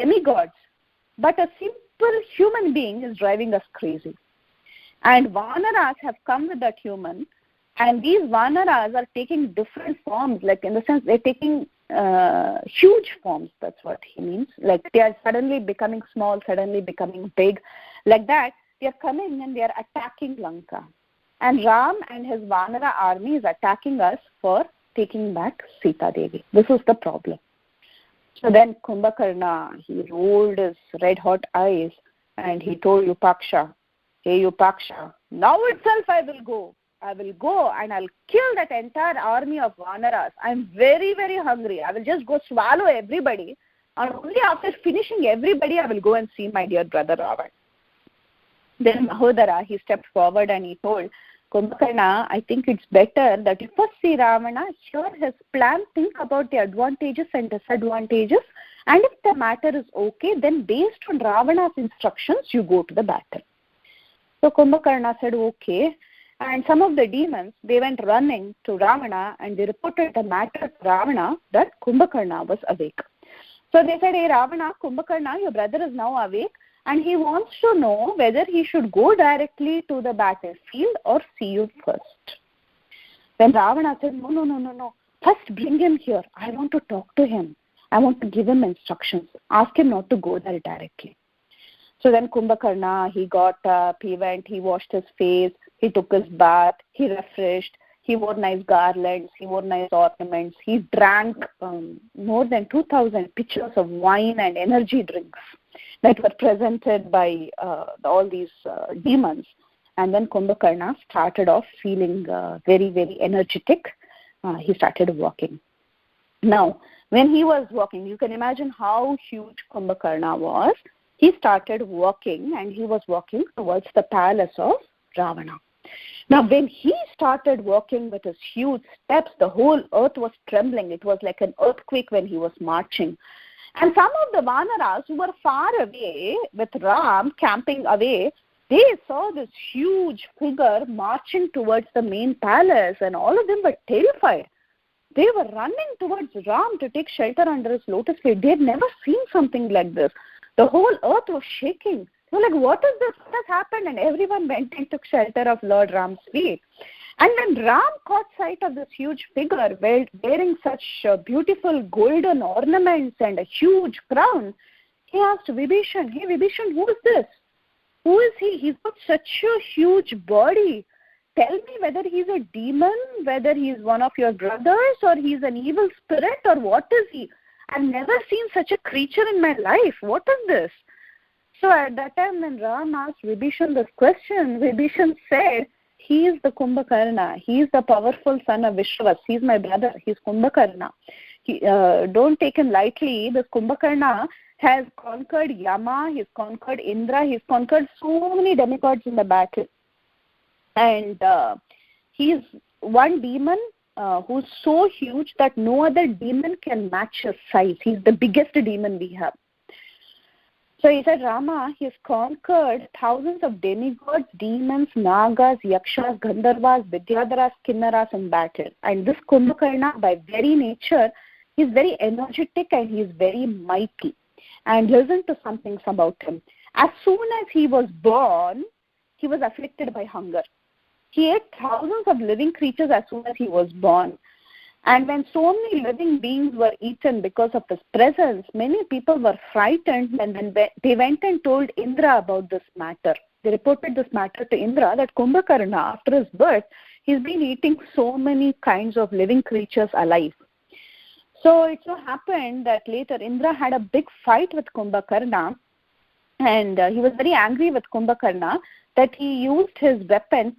demigods, but a simple human being is driving us crazy. And Vanaras have come with that human, and these Vanaras are taking different forms, like in the sense they're taking huge forms, that's what he means. Like they are suddenly becoming small, suddenly becoming big, like that. They are coming and they are attacking Lanka. And Ram and his Vanara army is attacking us for taking back Sita Devi. This is the problem. So then Kumbhakarna, he rolled his red hot eyes and he told Yupaksha, hey Yupaksha, now itself I will go and I'll kill that entire army of Vanaras. I'm very, very hungry. I will just go swallow everybody, and only after finishing everybody I will go and see my dear brother Ravan. Then Mahodara, he stepped forward and he told Kumbhakarna, I think it's better that you first see Ravana, hear his plan, think about the advantages and disadvantages, and if the matter is okay, then based on Ravana's instructions, you go to the battle. So Kumbhakarna said, okay. And some of the demons, they went running to Ravana and they reported the matter to Ravana that Kumbhakarna was awake. So they said, hey Ravana, Kumbhakarna, your brother is now awake, and he wants to know whether he should go directly to the battlefield or see you first. Then Ravana said, no. First bring him here. I want to talk to him. I want to give him instructions. Ask him not to go there directly. So then Kumbhakarna, he got up, he went, he washed his face, he took his bath, he refreshed, He wore nice garlands, he wore nice ornaments, he drank more than 2,000 pitchers of wine and energy drinks that were presented by all these demons. And then Kumbhakarna started off feeling very, very energetic. He started walking. Now, when he was walking, you can imagine how huge Kumbhakarna was. He started walking, and he was walking towards the palace of Ravana. Now, when he started walking with his huge steps, the whole earth was trembling. It was like an earthquake when he was marching. And some of the Vanaras who were far away with Ram camping away, they saw this huge figure marching towards the main palace, and all of them were terrified. They were running towards Ram to take shelter under his lotus feet. They had never seen something like this. The whole earth was shaking. They were like, what is this? What has happened? And everyone went and took shelter of Lord Ram's feet. And when Ram caught sight of this huge figure wearing such beautiful golden ornaments and a huge crown, he asked Vibhishan, hey Vibhishan, who is this? Who is he? He's got such a huge body. Tell me whether he's a demon, whether he's one of your brothers, or he's an evil spirit, or what is he? I've never seen such a creature in my life. What is this? So at that time when Ram asked Vibhishan this question, Vibhishan said, he is the Kumbhakarna. He is the powerful son of Vishwas. He's my brother. He's Kumbhakarna. Don't take him lightly. This Kumbhakarna has conquered Yama, he's conquered Indra, he's conquered so many demigods in the battle. And he is one demon who's so huge that no other demon can match his size. He's the biggest demon we have. So he said, Rama, he's conquered thousands of demigods, demons, nagas, yakshas, gandharvas, vidyadharas, kinnaras in battle. And this Kumbhakarna, by very nature, he's very energetic and he's very mighty. And listen to some things about him. As soon as he was born, he was afflicted by hunger. He ate thousands of living creatures as soon as he was born. And when so many living beings were eaten because of his presence, many people were frightened, and then they went and told Indra about this matter. They reported this matter to Indra that Kumbhakarna, after his birth, he's been eating so many kinds of living creatures alive. So it so happened that later Indra had a big fight with Kumbhakarna, and he was very angry with Kumbhakarna that he used his weapon,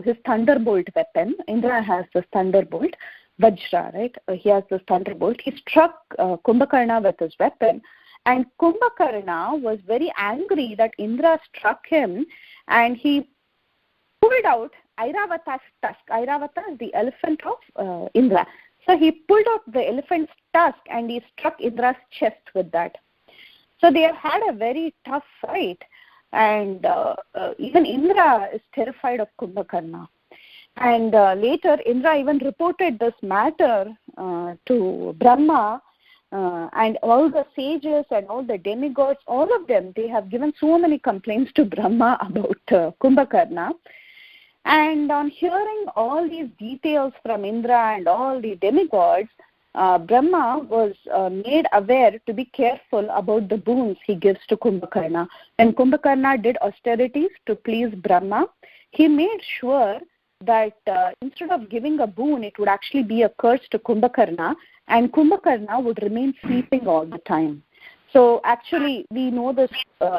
his thunderbolt weapon. Indra has this thunderbolt, Vajra, right? He has this thunderbolt. He struck Kumbhakarna with his weapon, and Kumbhakarna was very angry that Indra struck him, and he pulled out Airavata's tusk. Airavata is the elephant of Indra. So he pulled out the elephant's tusk and he struck Indra's chest with that. So they have had a very tough fight, and even Indra is terrified of Kumbhakarna. And later Indra even reported this matter to Brahma, and all the sages and all the demigods, all of them, they have given so many complaints to Brahma about Kumbhakarna. And on hearing all these details from Indra and all the demigods, Brahma was made aware to be careful about the boons he gives to Kumbhakarna. When Kumbhakarna did austerities to please Brahma, he made sure that instead of giving a boon, it would actually be a curse to Kumbhakarna, and Kumbhakarna would remain sleeping all the time. So actually, we know this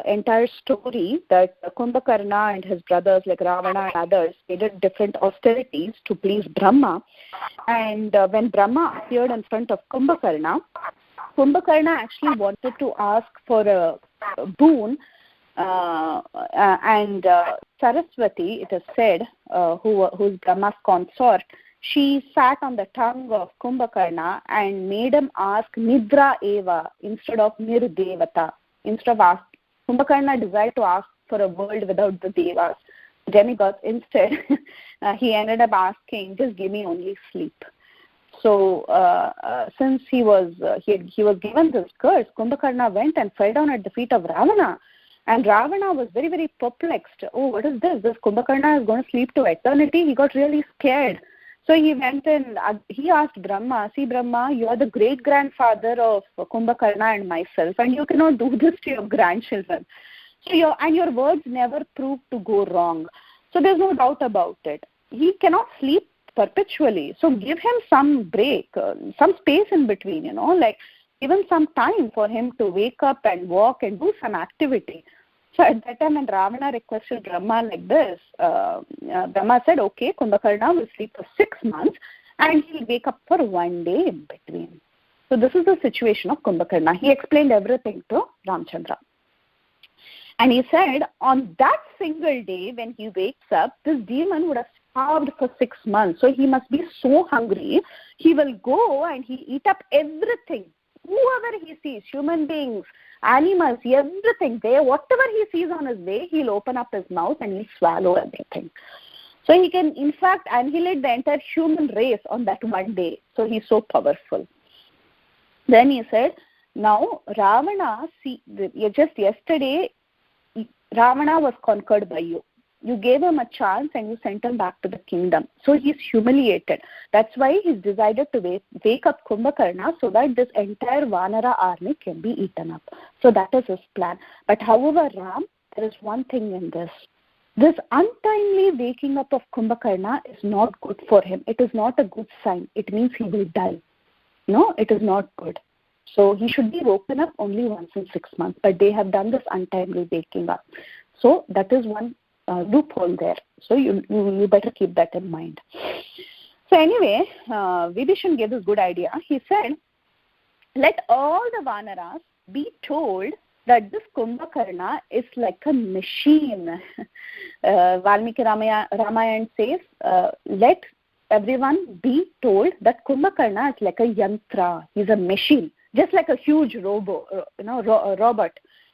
entire story that Kumbhakarna and his brothers like Ravana and others, they did different austerities to please Brahma. And when Brahma appeared in front of Kumbhakarna, Kumbhakarna actually wanted to ask for a boon. And Saraswati, it is said, who's Brahma's consort, she sat on the tongue of Kumbhakarna and made him ask Nidra Eva instead of Nirdevata. Instead of Kumbhakarna desired to ask for a world without the devas, demigods. Instead, he ended up asking, just give me only sleep. So since he was given this curse, Kumbhakarna went and fell down at the feet of Ravana. And Ravana was very, very perplexed. Oh, what is this? This Kumbhakarna is going to sleep to eternity? He got really scared. So he went and he asked Brahma, see Brahma, you are the great-grandfather of Kumbhakarna and myself, and you cannot do this to your grandchildren. So your words never proved to go wrong. So there's no doubt about it. He cannot sleep perpetually. So give him some break, some space in between, like even some time for him to wake up and walk and do some activity. So at that time when Ravana requested Brahma like this, Brahma said, okay, Kumbhakarna will sleep for 6 months and he'll wake up for 1 day in between. So this is the situation of Kumbhakarna. He explained everything to Ramchandra. And he said, on that single day when he wakes up, this demon would have starved for 6 months. So he must be so hungry. He will go and he'll eat up everything. Whoever he sees, human beings, animals, everything there, whatever he sees on his way, he'll open up his mouth and he'll swallow everything. So he can, in fact, annihilate the entire human race on that 1 day. So he's so powerful. Then he said, now Ravana, just yesterday, Ravana was conquered by you. You gave him a chance and you sent him back to the kingdom. So he's humiliated. That's why he's decided to wake up Kumbhakarna so that this entire Vanara army can be eaten up. So that is his plan. But however, Ram, there is one thing in this. This untimely waking up of Kumbhakarna is not good for him. It is not a good sign. It means he will die. No, it is not good. So he should be woken up only once in 6 months. But they have done this untimely waking up. So that is one loophole there. So you better keep that in mind. So anyway, Vibhishan gave this good idea. He said, let all the Vanaras be told that this Kumbhakarna is like a machine. Valmiki Ramayana says, let everyone be told that Kumbhakarna is like a yantra. He's a machine, just like a huge robot.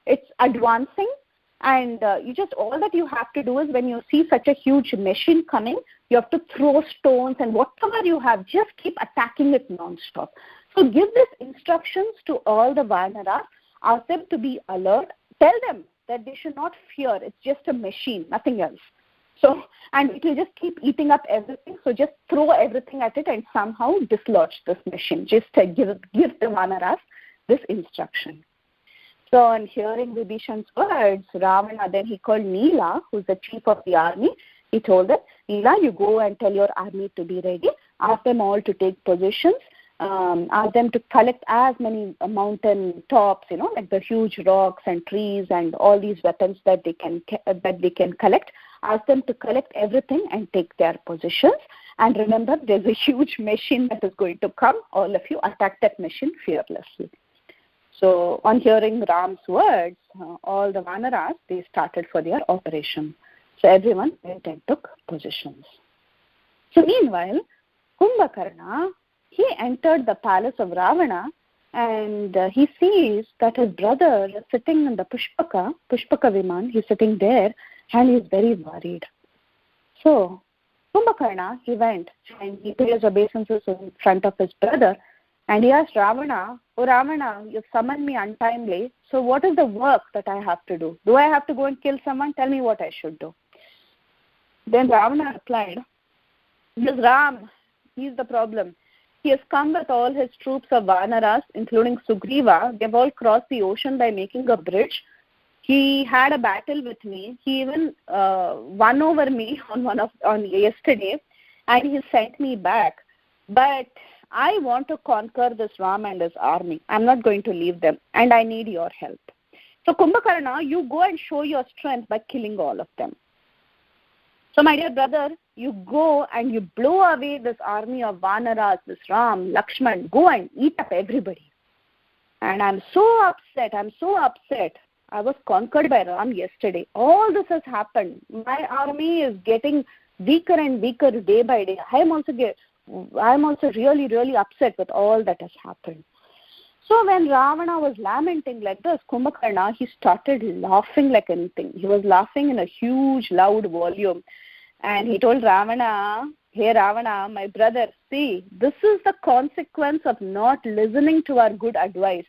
It's advancing, and all that you have to do is when you see such a huge machine coming, you have to throw stones and whatever you have, just keep attacking it non-stop. So give these instructions to all the Vanaras. Ask them to be alert. Tell them that they should not fear. It's just a machine, nothing else. So, and it will just keep eating up everything. So just throw everything at it and somehow dislodge this machine. Just give the Vanaras this instruction. So on hearing Vibhishan's words, Ravana, then he called Neela, who's the chief of the army. He told them, Neela, you go and tell your army to be ready. Ask them all to take positions. Ask them to collect as many mountain tops, like the huge rocks and trees and all these weapons that they can collect. Ask them to collect everything and take their positions. And remember, there's a huge machine that is going to come. All of you attack that machine fearlessly. So on hearing Ram's words, all the Vanaras, they started for their operation. So everyone went and took positions. So meanwhile, Kumbhakarna, he entered the palace of Ravana and he sees that his brother is sitting in the Pushpaka Viman. He's sitting there and he's very worried. So Kumbhakarna, he went and he paid his obeisances in front of his brother and he asked Ravana, oh Ravana, you've summoned me untimely. So what is the work that I have to do? Do I have to go and kill someone? Tell me what I should do. Then Ravana replied, this Ram, he's the problem. He has come with all his troops of Vanaras, including Sugriva. They've all crossed the ocean by making a bridge. He had a battle with me. He even won over me on yesterday, and he sent me back. But I want to conquer this Ram and his army. I'm not going to leave them, and I need your help. So Kumbhakarna, you go and show your strength by killing all of them. So my dear brother, you go and you blow away this army of Vanaras, this Ram, Lakshman, go and eat up everybody. And I'm so upset. I was conquered by Ram yesterday. All this has happened. My army is getting weaker and weaker day by day. I'm also really, really upset with all that has happened. So when Ravana was lamenting like this, Kumbhakarna, he started laughing like anything. He was laughing in a huge, loud volume. And he told Ravana, hey Ravana, my brother, see, this is the consequence of not listening to our good advice.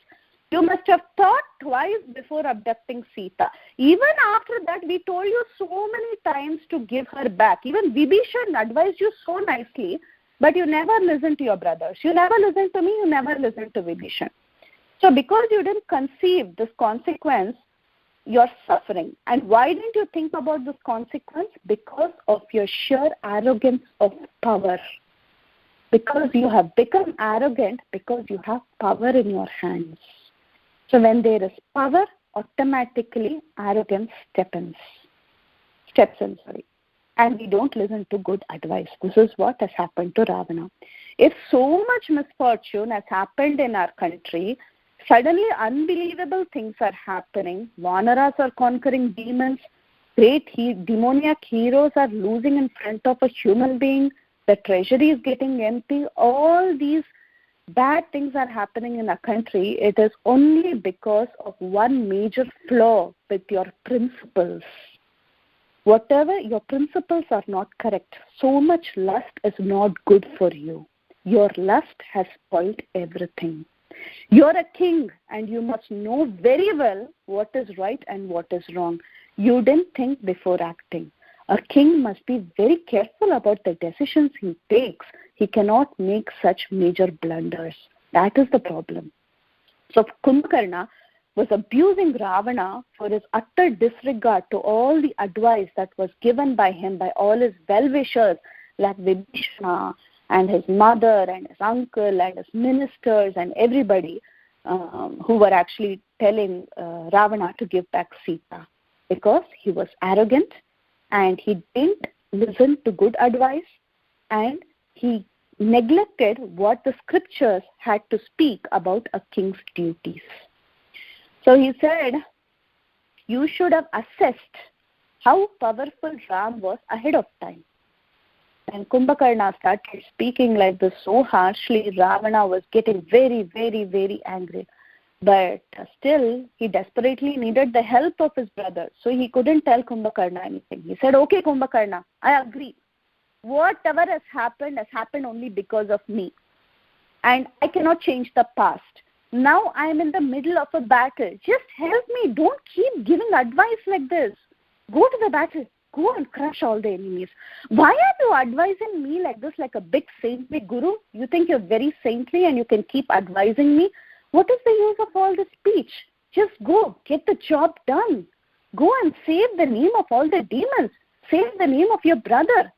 You must have thought twice before abducting Sita. Even after that, we told you so many times to give her back. Even Vibhishan advised you so nicely, but you never listened to your brothers. You never listened to me, you never listened to Vibhishan. So because you didn't conceive this consequence, you're suffering. And why didn't you think about this consequence? Because of your sheer arrogance of power. Because you have become arrogant because you have power in your hands. So when there is power, automatically arrogance steps in. And we don't listen to good advice. This is what has happened to Ravana. If so much misfortune has happened in our country, suddenly unbelievable things are happening. Vanaras are conquering demons. Great demoniac heroes are losing in front of a human being. The treasury is getting empty. All these bad things are happening in our country. It is only because of one major flaw with your principles. Whatever your principles are not correct, so much lust is not good for you. Your lust has spoiled everything. You're a king and you must know very well what is right and what is wrong. You didn't think before acting. A king must be very careful about the decisions he takes. He cannot make such major blunders. That is the problem. So Kumbhakarna was abusing Ravana for his utter disregard to all the advice that was given by him by all his well-wishers like Vibhishana and his mother and his uncle and his ministers and everybody who were actually telling Ravana to give back Sita, because he was arrogant and he didn't listen to good advice and he neglected what the scriptures had to speak about a king's duties. So he said, you should have assessed how powerful Ram was ahead of time. And Kumbhakarna started speaking like this so harshly, Ravana was getting very, very, very angry. But still, he desperately needed the help of his brother. So he couldn't tell Kumbhakarna anything. He said, okay, Kumbhakarna, I agree. Whatever has happened only because of me. And I cannot change the past. Now I am in the middle of a battle. Just help me. Don't keep giving advice like this. Go to the battle. Go and crush all the enemies. Why are you advising me like this, like a big saintly guru? You think you're very saintly and you can keep advising me? What is the use of all this speech? Just go. Get the job done. Go and save the name of all the demons. Save the name of your brother.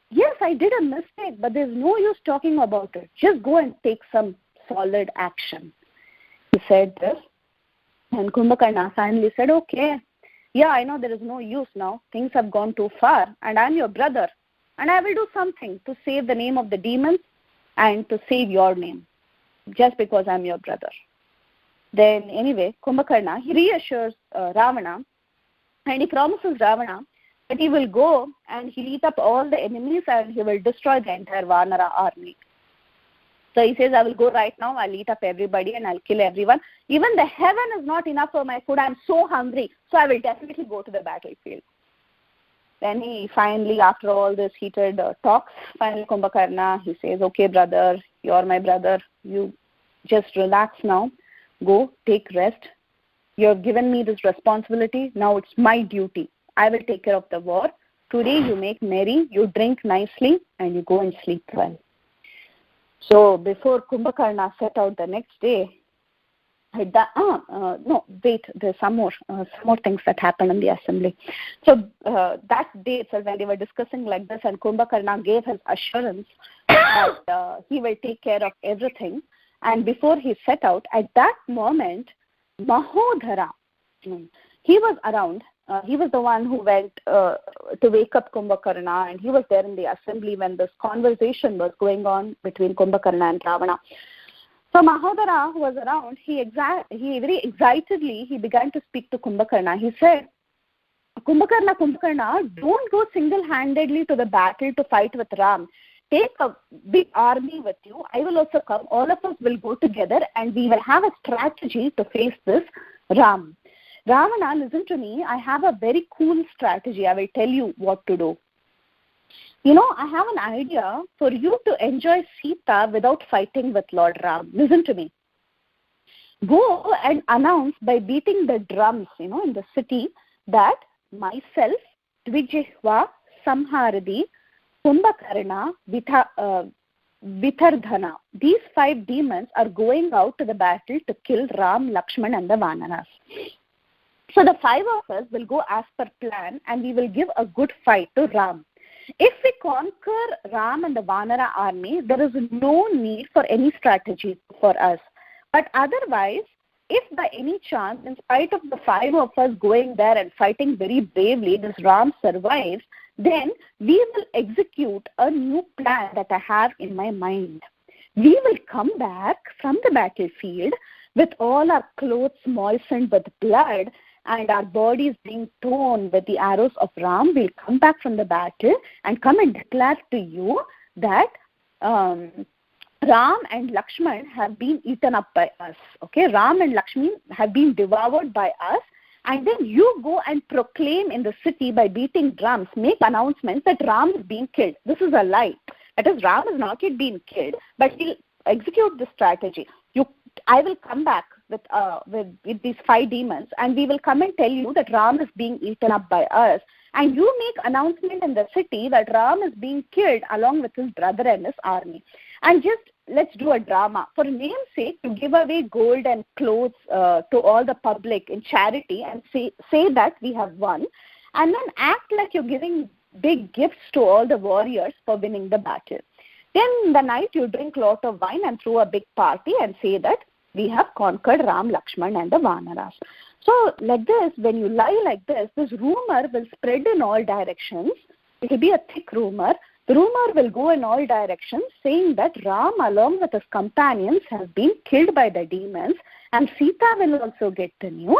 Yes, I did a mistake, but there's no use talking about it. Just go and take some solid action. He said this, and Kumbhakarna finally said, okay, yeah, I know there is no use now. Things have gone too far, and I'm your brother, and I will do something to save the name of the demons and to save your name, just because I'm your brother. Then anyway, Kumbhakarna, he reassures Ravana, and he promises Ravana that he will go and he'll eat up all the enemies and he will destroy the entire Vanara army. So he says, I will go right now, I'll eat up everybody and I'll kill everyone. Even the heaven is not enough for my food. I'm so hungry. So I will definitely go to the battlefield. Then he finally, after all this heated talks, finally Kumbhakarna, he says, okay, brother, you're my brother. You just relax now. Go, take rest. You have given me this responsibility. Now it's my duty. I will take care of the war. Today you make merry, you drink nicely, and you go and sleep well. So before Kumbhakarna set out the next day, there's some more things that happened in the assembly. So that day itself, when they were discussing like this, and Kumbhakarna gave his assurance that he will take care of everything. And before he set out, at that moment, Mahodhara, he was around. He was the one who went to wake up Kumbhakarna, and he was there in the assembly when this conversation was going on between Kumbhakarna and Ravana. So Mahodhara, who was around, he very excitedly, he began to speak to Kumbhakarna. He said, Kumbhakarna, don't go single-handedly to the battle to fight with Ram. Take a big army with you. I will also come. All of us will go together and we will have a strategy to face this Ram. Ravana, listen to me. I have a very cool strategy. I will tell you what to do. I have an idea for you to enjoy Sita without fighting with Lord Ram. Listen to me. Go and announce by beating the drums, in the city that myself, Dvijihva, Samharadi, Kumbhakarna, Vitardhana, these 5 demons are going out to the battle to kill Ram, Lakshman and the Vanaras. So the 5 of us will go as per plan and we will give a good fight to Ram. If we conquer Ram and the Vanara army, there is no need for any strategy for us. But otherwise, if by any chance, in spite of the 5 of us going there and fighting very bravely, this Ram survives, then we will execute a new plan that I have in my mind. We will come back from the battlefield with all our clothes moistened with blood and our bodies being torn with the arrows of Ram. We'll come back from the battle and come and declare to you that Ram and Lakshman have been eaten up by us. Okay, Ram and Lakshman have been devoured by us. And then you go and proclaim in the city by beating drums, make announcements that Ram is being killed. This is a lie. That is, Ram is not yet been killed, but he'll execute this strategy. I will come back with these 5 demons, and we will come and tell you that Ram is being eaten up by us. And you make announcement in the city that Ram is being killed along with his brother and his army. And just let's do a drama. For name's sake, to give away gold and clothes to all the public in charity and say that we have won. And then act like you're giving big gifts to all the warriors for winning the battle. Then in the night you drink a lot of wine and throw a big party and say that we have conquered Ram, Lakshman and the Vanaras. So like this, when you lie like this rumor will spread in all directions. It will be a thick rumor. The rumor will go in all directions saying that Ram along with his companions has been killed by the demons, and Sita will also get the news.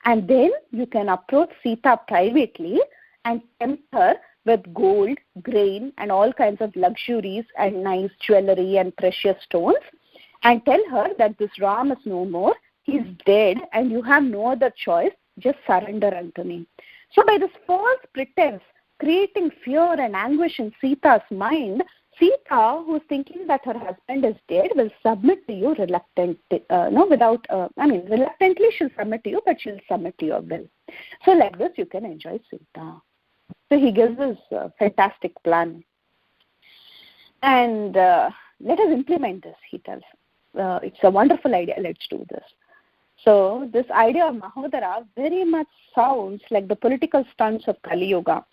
And then you can approach Sita privately and tempt her with gold, grain and all kinds of luxuries and nice jewelry and precious stones, and tell her that this Ram is no more, he is dead and you have no other choice, just surrender unto me. So by this false pretense, creating fear and anguish in Sita's mind, Sita, who's thinking that her husband is dead, will submit to you reluctantly. Reluctantly she'll submit to you, but she'll submit to your will. So like this, you can enjoy Sita. So he gives this fantastic plan. And let us implement this, he tells. It's a wonderful idea. Let's do this. So this idea of Mahodara very much sounds like the political stunts of Kali Yuga.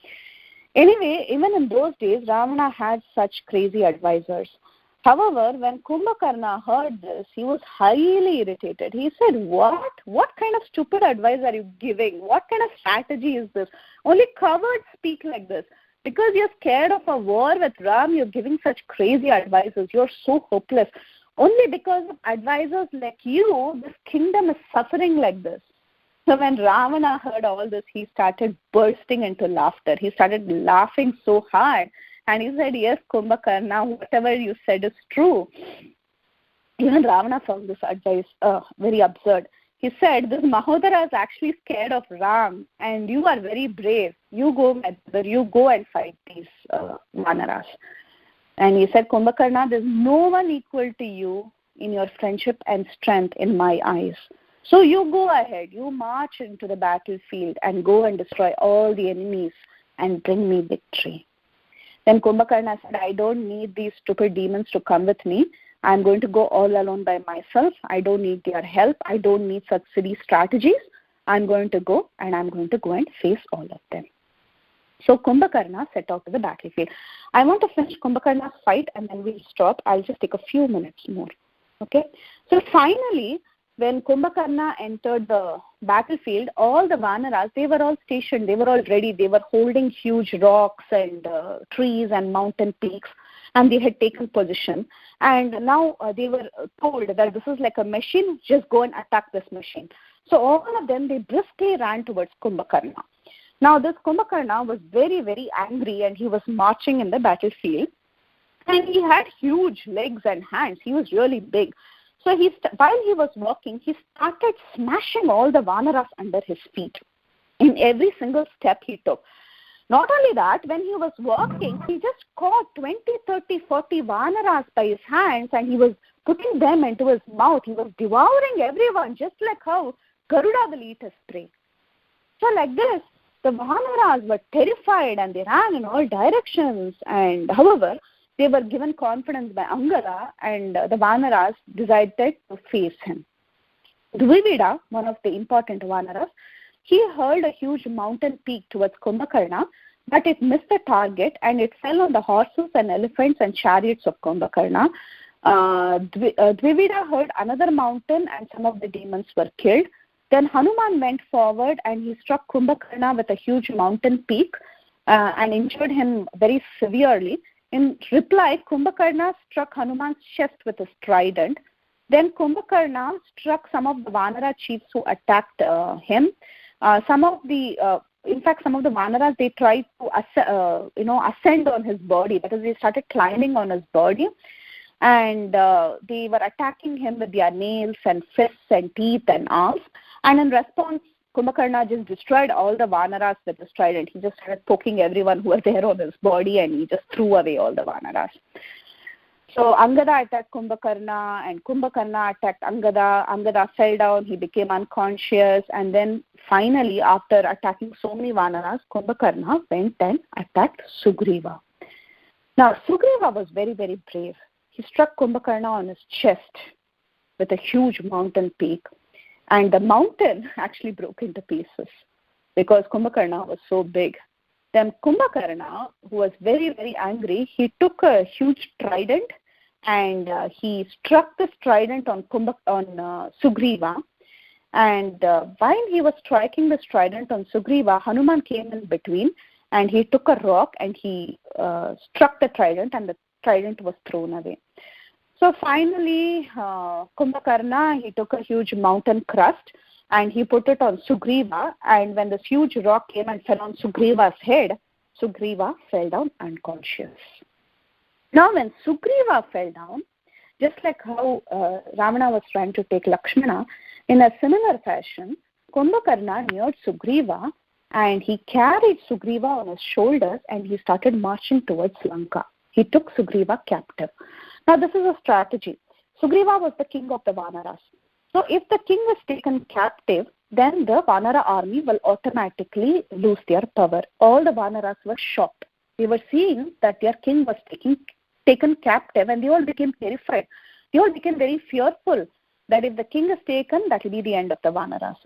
Anyway, even in those days, Ravana had such crazy advisors. However, when Kumbhakarna heard this, he was highly irritated. He said, what? What kind of stupid advice are you giving? What kind of strategy is this? Only cowards speak like this. Because you're scared of a war with Ram, you're giving such crazy advices. You're so hopeless. Only because of advisors like you, this kingdom is suffering like this. So when Ravana heard all this, he started bursting into laughter. He started laughing so hard. And he said, yes, Kumbhakarna, whatever you said is true. Even Ravana found this advice very absurd. He said, this Mahodara is actually scared of Ram and you are very brave. You go and fight these Vanaras. And he said, Kumbhakarna, there's no one equal to you in your friendship and strength in my eyes. So you go ahead, you march into the battlefield and go and destroy all the enemies and bring me victory. Then Kumbhakarna said, I don't need these stupid demons to come with me. I'm going to go all alone by myself. I don't need their help. I don't need such silly strategies. I'm going to go and face all of them. So Kumbhakarna set out to the battlefield. I want to finish Kumbhakarna's fight and then we'll stop. I'll just take a few minutes more. Okay. So finally, when Kumbhakarna entered the battlefield, all the Vanaras, they were all stationed. They were all ready. They were holding huge rocks and trees and mountain peaks, and they had taken position. And now they were told that this is like a machine. Just go and attack this machine. So all of them, they briskly ran towards Kumbhakarna. Now this Kumbhakarna was very, very angry, and he was marching in the battlefield. And he had huge legs and hands. He was really big. So while he was walking, he started smashing all the Vanaras under his feet in every single step he took. Not only that, when he was walking, he just caught 20, 30, 40 Vanaras by his hands and he was putting them into his mouth. He was devouring everyone, just like how Garuda will eat his prey. So like this, the Vanaras were terrified and they ran in all directions. And however, they were given confidence by Angada, and the Vanaras decided to face him. Dvivida, one of the important Vanaras, he hurled a huge mountain peak towards Kumbhakarna, but it missed the target and it fell on the horses and elephants and chariots of Kumbhakarna. Dvivida hurled another mountain and some of the demons were killed. Then Hanuman went forward and he struck Kumbhakarna with a huge mountain peak and injured him very severely. In reply, Kumbhakarna struck Hanuman's chest with his trident. Then Kumbhakarna struck some of the Vanara chiefs who attacked him. Some of the Vanaras, they tried to ascend on his body, because they started climbing on his body, and they were attacking him with their nails and fists and teeth and arms. And in response, Kumbhakarna just destroyed all the Vanaras with his trident. He just started poking everyone who was there on his body, and he just threw away all the Vanaras. So Angada attacked Kumbhakarna, and Kumbhakarna attacked Angada. Angada fell down, he became unconscious, and then finally, after attacking so many Vanaras, Kumbhakarna went and attacked Sugriva. Now, Sugriva was very, very brave. He struck Kumbhakarna on his chest with a huge mountain peak, and the mountain actually broke into pieces because Kumbhakarna was so big. Then Kumbhakarna, who was very, very angry, he took a huge trident and he struck this trident on Sugriva. And while he was striking this trident on Sugriva, Hanuman came in between and he took a rock and he struck the trident, and the trident was thrown away. So finally, Kumbhakarna, he took a huge mountain crust and he put it on Sugriva, and when this huge rock came and fell on Sugriva's head, Sugriva fell down unconscious. Now when Sugriva fell down, just like how Ravana was trying to take Lakshmana, in a similar fashion, Kumbhakarna neared Sugriva and he carried Sugriva on his shoulders and he started marching towards Lanka. He took Sugriva captive. Now this is a strategy. Sugriva was the king of the Vanaras. So if the king is taken captive, then the Vanara army will automatically lose their power. All the Vanaras were shocked. They were seeing that their king was taken captive, and they all became terrified. They all became very fearful that if the king is taken, that will be the end of the Vanaras.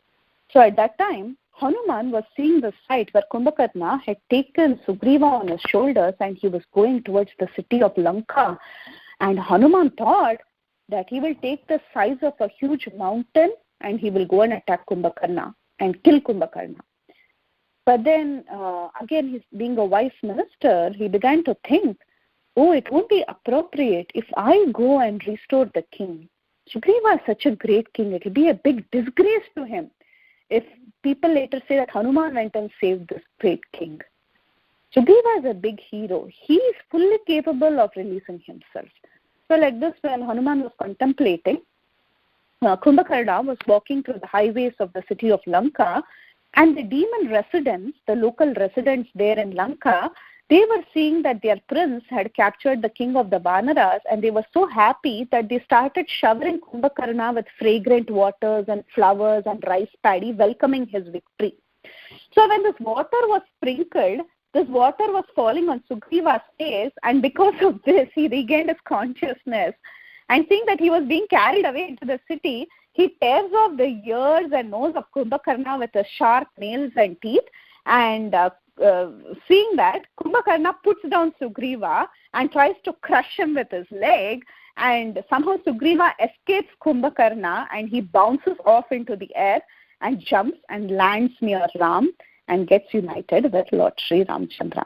So at that time, Hanuman was seeing the sight where Kumbhakarna had taken Sugriva on his shoulders and he was going towards the city of Lanka. And Hanuman thought that he will take the size of a huge mountain and he will go and attack Kumbhakarna and kill Kumbhakarna. But then, again, he's being a wise minister, he began to think, it won't be appropriate if I go and restore the king. Sugriva is such a great king, it will be a big disgrace to him if people later say that Hanuman went and saved this great king. Sugriva is a big hero. He is fully capable of releasing himself. So like this, when Hanuman was contemplating, Kumbhakarna was walking through the highways of the city of Lanka, and the demon residents, the local residents there in Lanka, they were seeing that their prince had captured the king of the Vanaras, and they were so happy that they started showering Kumbhakarna with fragrant waters and flowers and rice paddy, welcoming his victory. So when this water was sprinkled, this water was falling on Sugriva's face, and because of this, he regained his consciousness. And seeing that he was being carried away into the city, he tears off the ears and nose of Kumbhakarna with his sharp nails and teeth, and seeing that, Kumbhakarna puts down Sugriva and tries to crush him with his leg, and somehow Sugriva escapes Kumbhakarna and he bounces off into the air and jumps and lands near Ram and gets united with Lord Sri Ramchandra.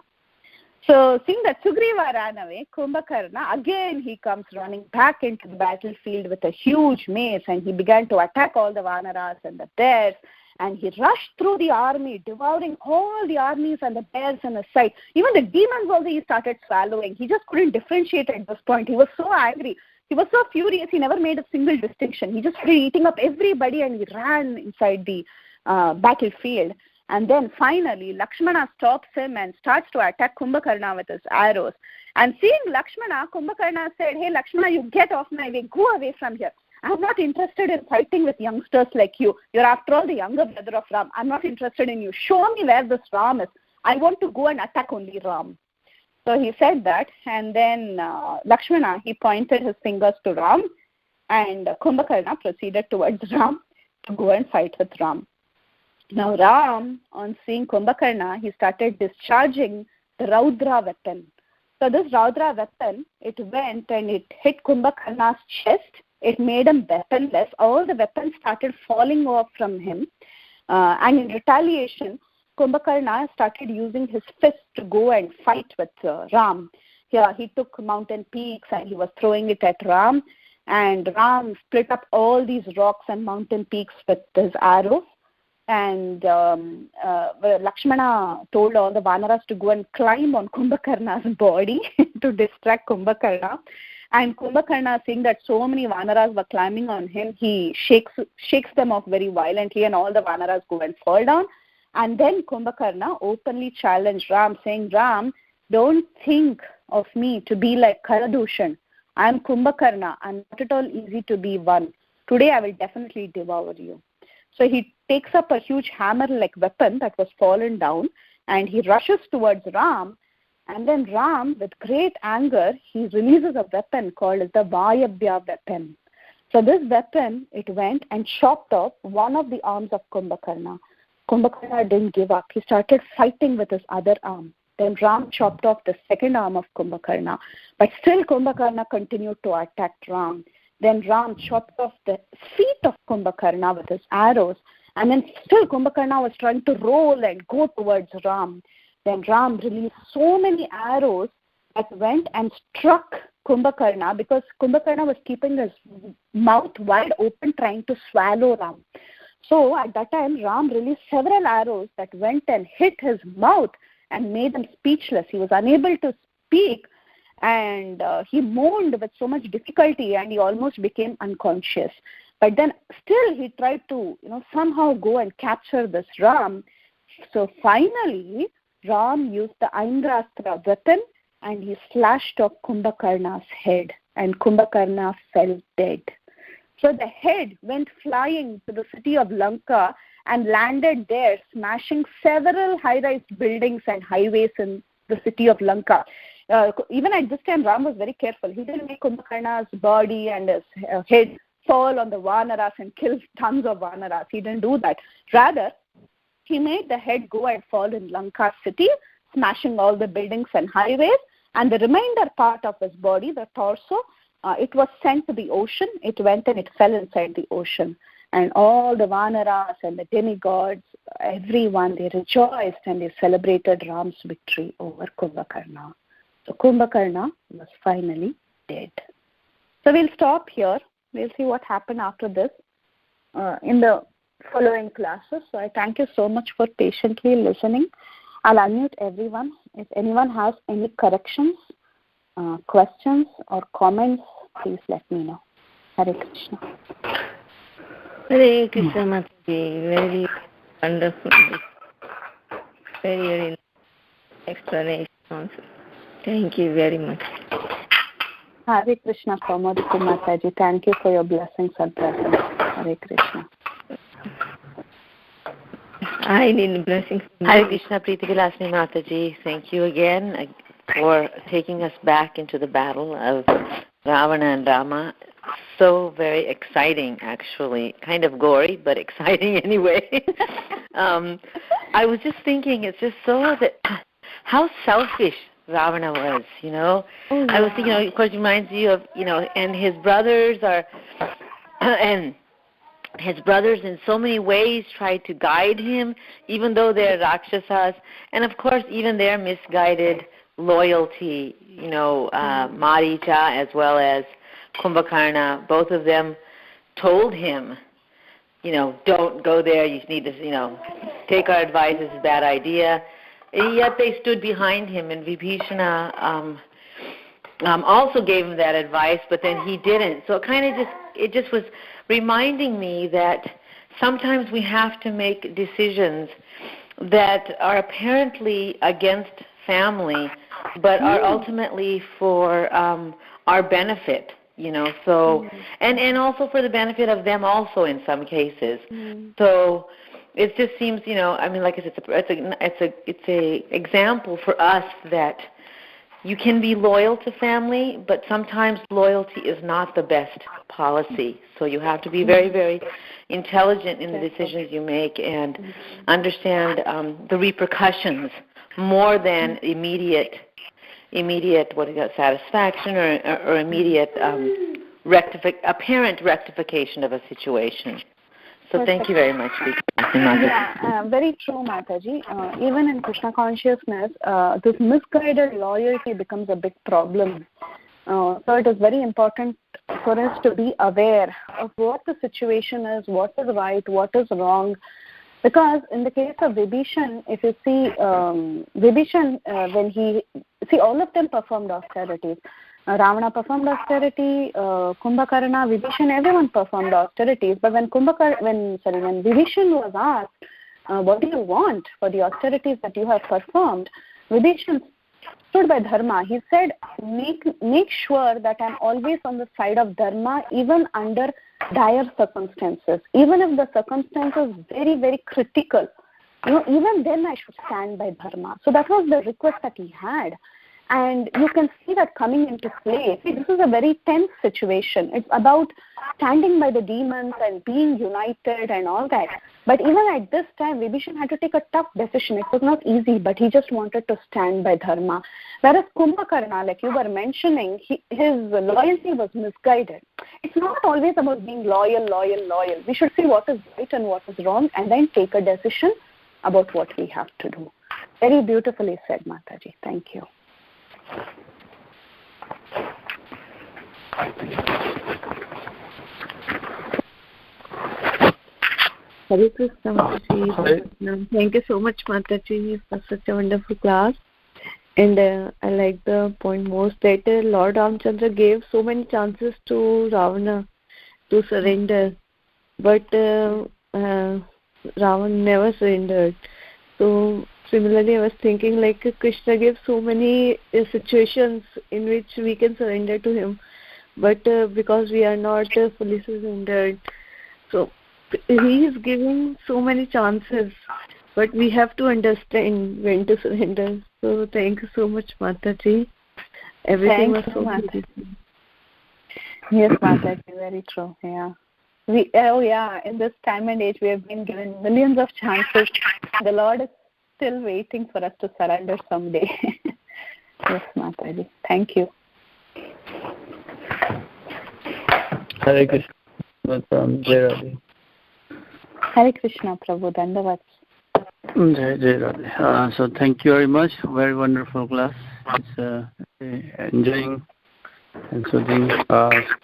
So seeing that Sugriva ran away, Kumbhakarna, again he comes running back into the battlefield with a huge mace, and he began to attack all the Vanaras and the bears, and he rushed through the army, devouring all the armies and the bears in his sight. Even the demons also he started swallowing. He just couldn't differentiate at this point. He was so angry. He was so furious. He never made a single distinction. He just started eating up everybody, and he ran inside the battlefield. And then finally, Lakshmana stops him and starts to attack Kumbhakarna with his arrows. And seeing Lakshmana, Kumbhakarna said, "Hey Lakshmana, you get off my way. Go away from here. I'm not interested in fighting with youngsters like you. You're after all the younger brother of Ram. I'm not interested in you. Show me where this Ram is. I want to go and attack only Ram." So he said that, and then Lakshmana, he pointed his fingers to Ram, and Kumbhakarna proceeded towards Ram to go and fight with Ram. Now Ram, on seeing Kumbhakarna, he started discharging the Raudra weapon. So this Raudra weapon, it went and it hit Kumbhakarna's chest. It made him weaponless. All the weapons started falling off from him. And in retaliation, Kumbhakarna started using his fist to go and fight with Ram. Yeah, he took mountain peaks and he was throwing it at Ram. And Ram split up all these rocks and mountain peaks with his arrows. And Lakshmana told all the Vanaras to go and climb on Kumbhakarna's body to distract Kumbhakarna. And Kumbhakarna, seeing that so many Vanaras were climbing on him, he shakes them off very violently, and all the Vanaras go and fall down. And then Kumbhakarna openly challenged Ram, saying, Ram, don't think of me to be like Karadushan. I am Kumbhakarna. I am not at all easy to be won. Today I will definitely devour you. So he takes up a huge hammer-like weapon that was fallen down, and he rushes towards Ram. And then Ram, with great anger, he releases a weapon called as the Vayabhya weapon. So this weapon, it went and chopped off one of the arms of Kumbhakarna. Kumbhakarna didn't give up. He started fighting with his other arm. Then Ram chopped off the second arm of Kumbhakarna. But still Kumbhakarna continued to attack Ram. Then Ram chopped off the feet of Kumbhakarna with his arrows. And then still Kumbhakarna was trying to roll and go towards Ram. Then Ram released so many arrows that went and struck Kumbhakarna, because Kumbhakarna was keeping his mouth wide open trying to swallow Ram. So at that time, Ram released several arrows that went and hit his mouth and made him speechless. He was unable to speak, and he moaned with so much difficulty, and he almost became unconscious. But then still he tried to somehow go and capture this Ram. So finally Ram used the Aindrastra weapon and he slashed off Kumbhakarna's head, and Kumbhakarna fell dead. So the head went flying to the city of Lanka and landed there, smashing several high-rise buildings and highways in the city of Lanka. Even at this time, Ram was very careful. He didn't make Kumbhakarna's body and his head fall on the Vanaras and kill tons of Vanaras. He didn't do that. Rather, he made the head go and fall in Lanka city, smashing all the buildings and highways, and the remainder part of his body, the torso, it was sent to the ocean. It went and it fell inside the ocean. And all the Vanaras and the demigods, everyone, they rejoiced and they celebrated Ram's victory over Kumbhakarna. So Kumbhakarna was finally dead. So we'll stop here. We'll see what happened after this in the following classes. So I thank you so much for patiently listening. I'll unmute everyone. If anyone has any corrections, questions or comments, please let me know. Hare Krishna. Hare Krishna Mataji, very wonderful, very explanation also. Thank you very much. Hare Krishna Pramodika Mataji, thank you for your blessings and presence. Hare Krishna. I need blessings. Hare Krishna Preethi Vilasini Mataji, thank you again for taking us back into the battle of Ravana and Rama. So very exciting, actually. Kind of gory, but exciting anyway. I was just thinking, it's just so that how selfish Ravana was, Oh, yeah. I was thinking, of course, it reminds you of, and his brothers are, and his brothers in so many ways try to guide him, even though they're Rakshasas. And, of course, even their misguided loyalty, Maricha as well as Kumbhakarna, both of them told him, don't go there, you need to, take our advice, it's a bad idea. And yet they stood behind him, and Vibhishana also gave him that advice, but then he didn't. So it just was reminding me that sometimes we have to make decisions that are apparently against family, but are ultimately for our benefit, So, and also for the benefit of them also in some cases. So it just seems, like I said, it's a example for us that you can be loyal to family, but sometimes loyalty is not the best policy. So you have to be very, very intelligent in the decisions you make and understand the repercussions more than immediate satisfaction or immediate apparent rectification of a situation. So thank you very much, Preethi. Very true, Mataji. Even in Krishna consciousness, this misguided loyalty becomes a big problem. So it is very important for us to be aware of what the situation is, what is right, what is wrong. Because in the case of Vibhishan, if you see, Vibhishan, all of them performed austerities. Ravana performed austerity, Kumbhakarna, Vibhishan, everyone performed austerities. But when Vibhishan was asked, what do you want for the austerities that you have performed, Vibhishan stood by dharma. He said, make sure that I'm always on the side of dharma, even under dire circumstances. Even if the circumstances very, very critical, even then I should stand by dharma. So that was the request that he had. And you can see that coming into play. See, this is a very tense situation. It's about standing by the demons and being united and all that. But even at this time, Vibhishan had to take a tough decision. It was not easy, but he just wanted to stand by dharma. Whereas Kumbhakarna, like you were mentioning, his loyalty was misguided. It's not always about being loyal. We should see what is right and what is wrong and then take a decision about what we have to do. Very beautifully said, Mataji. Thank you. Hare Krishna, Mataji. Thank you so much, Mataji, for such a wonderful class. And I like the point most that Lord Ramchandra gave so many chances to Ravana to surrender, but Ravana never surrendered. So similarly, I was thinking like Krishna gave so many situations in which we can surrender to him, but because we are not fully surrendered, so he is giving so many chances, but we have to understand when to surrender. So thank you so much, Mataji. Everything was so beautiful. Yes, Mataji, very true. Yeah. In this time and age, we have been given millions of chances. The Lord is still waiting for us to surrender someday. Yes, Mataji. Thank you. Hare Krishna. Jai Radhe. Hare Krishna, Prabhu. Dandavats. Jai Radhe. So thank you very much. Very wonderful class. It's enjoying and soothing.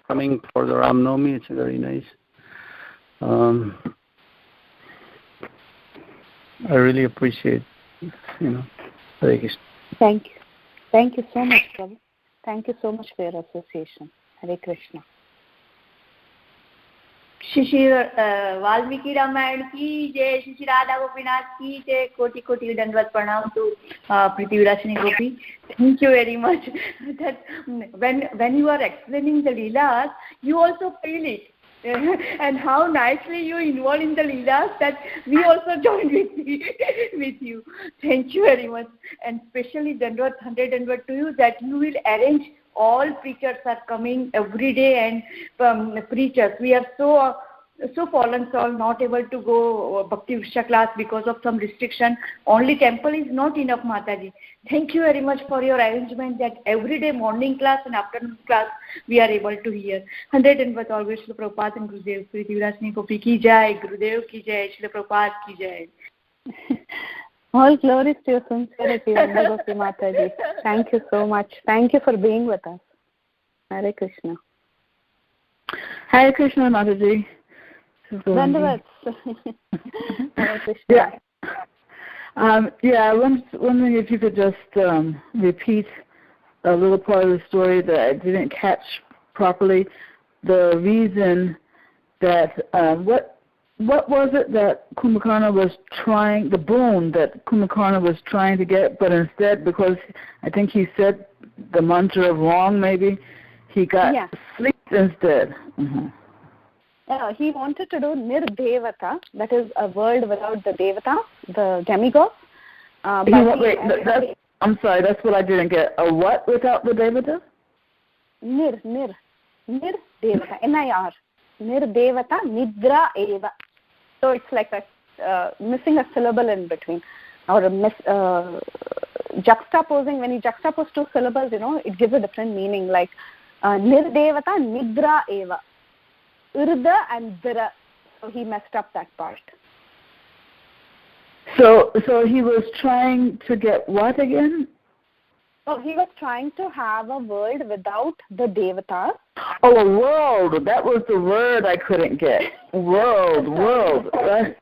Coming for the Ram Navami, it's very nice. I really appreciate, Hare Krishna. Thank you. Thank you so much, Prabhu. Thank you so much for your association. Hare Krishna. Shri Valmiki Ramayan की जय, श्री राधा गोपीनाथ की जय, कोटि कोटि दंडवत प्रणाम to Preethi Vilasini Gopi. Thank you very much. That when you are explaining the Leelas, you also feel it. And how nicely you involve in the Leelas that we also joined with you. Thank you very much. And especially Dandvat, 100 Dandvat to you that you will arrange. All preachers are coming every day and preachers. We are so fallen soul, not able to go Bhakti Vishya class because of some restriction. Only temple is not enough, Mataji. Thank you very much for your arrangement that every day morning class and afternoon class we are able to hear. 100 and with always Srila Prabhupada and Gurudev. Preethi Vilasini Gopi ki jai, Gurudev ki jai, Srila Prabhupada ki jai. All glories to your sincerity, Gopi Mataji. Thank you so much. Thank you for being with us. Hare Krishna. Hare Krishna, Mataji. Dandavats. Hare Krishna. I was wondering if you could just repeat a little part of the story that I didn't catch properly. The reason that what was it that Kumbhakarna was trying, the boon that Kumbhakarna was trying to get, but instead, because I think he said the mantra wrong, maybe, he got sleep instead. Mm-hmm. He wanted to do Nirdevata, that is a world without the Devata, the demigod. I'm sorry, that's what I didn't get. A what without the devata? Nir devata, N-I-R. Nir devata nidra eva. So it's like missing a syllable in between, or juxtaposing. When you juxtapose two syllables, it gives a different meaning. Like nir devata nidra eva, irda and dira. So he messed up that part. So he was trying to get what again? Oh, he was trying to have a world without the devatas. Oh, a world. That was the word I couldn't get. World. Right?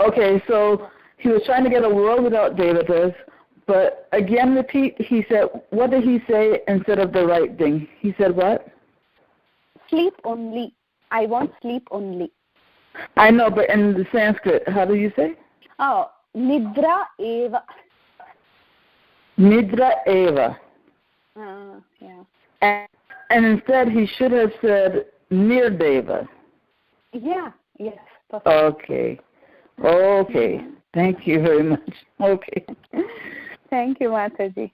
Okay, so he was trying to get a world without devatas, but again, repeat, he said, what did he say instead of the right thing? He said what? Sleep only. I want sleep only. I know, but in the Sanskrit, how do you say? Oh, nidra eva. Nidra eva. Yeah. And instead, he should have said nirdeva. Yeah. Yes. Perfect. Okay. Thank you very much. Okay. Thank you, Mataji.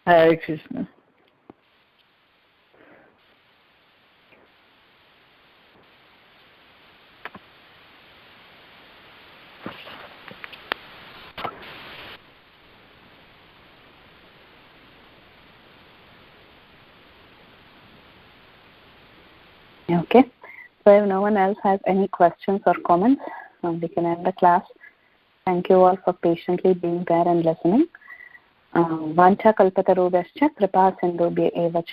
Hare Krishna. Okay. So if no one else has any questions or comments, we can end the class. Thank you all for patiently being there and listening. Vancha kalpatarubhyascha kripa sindhubhya eva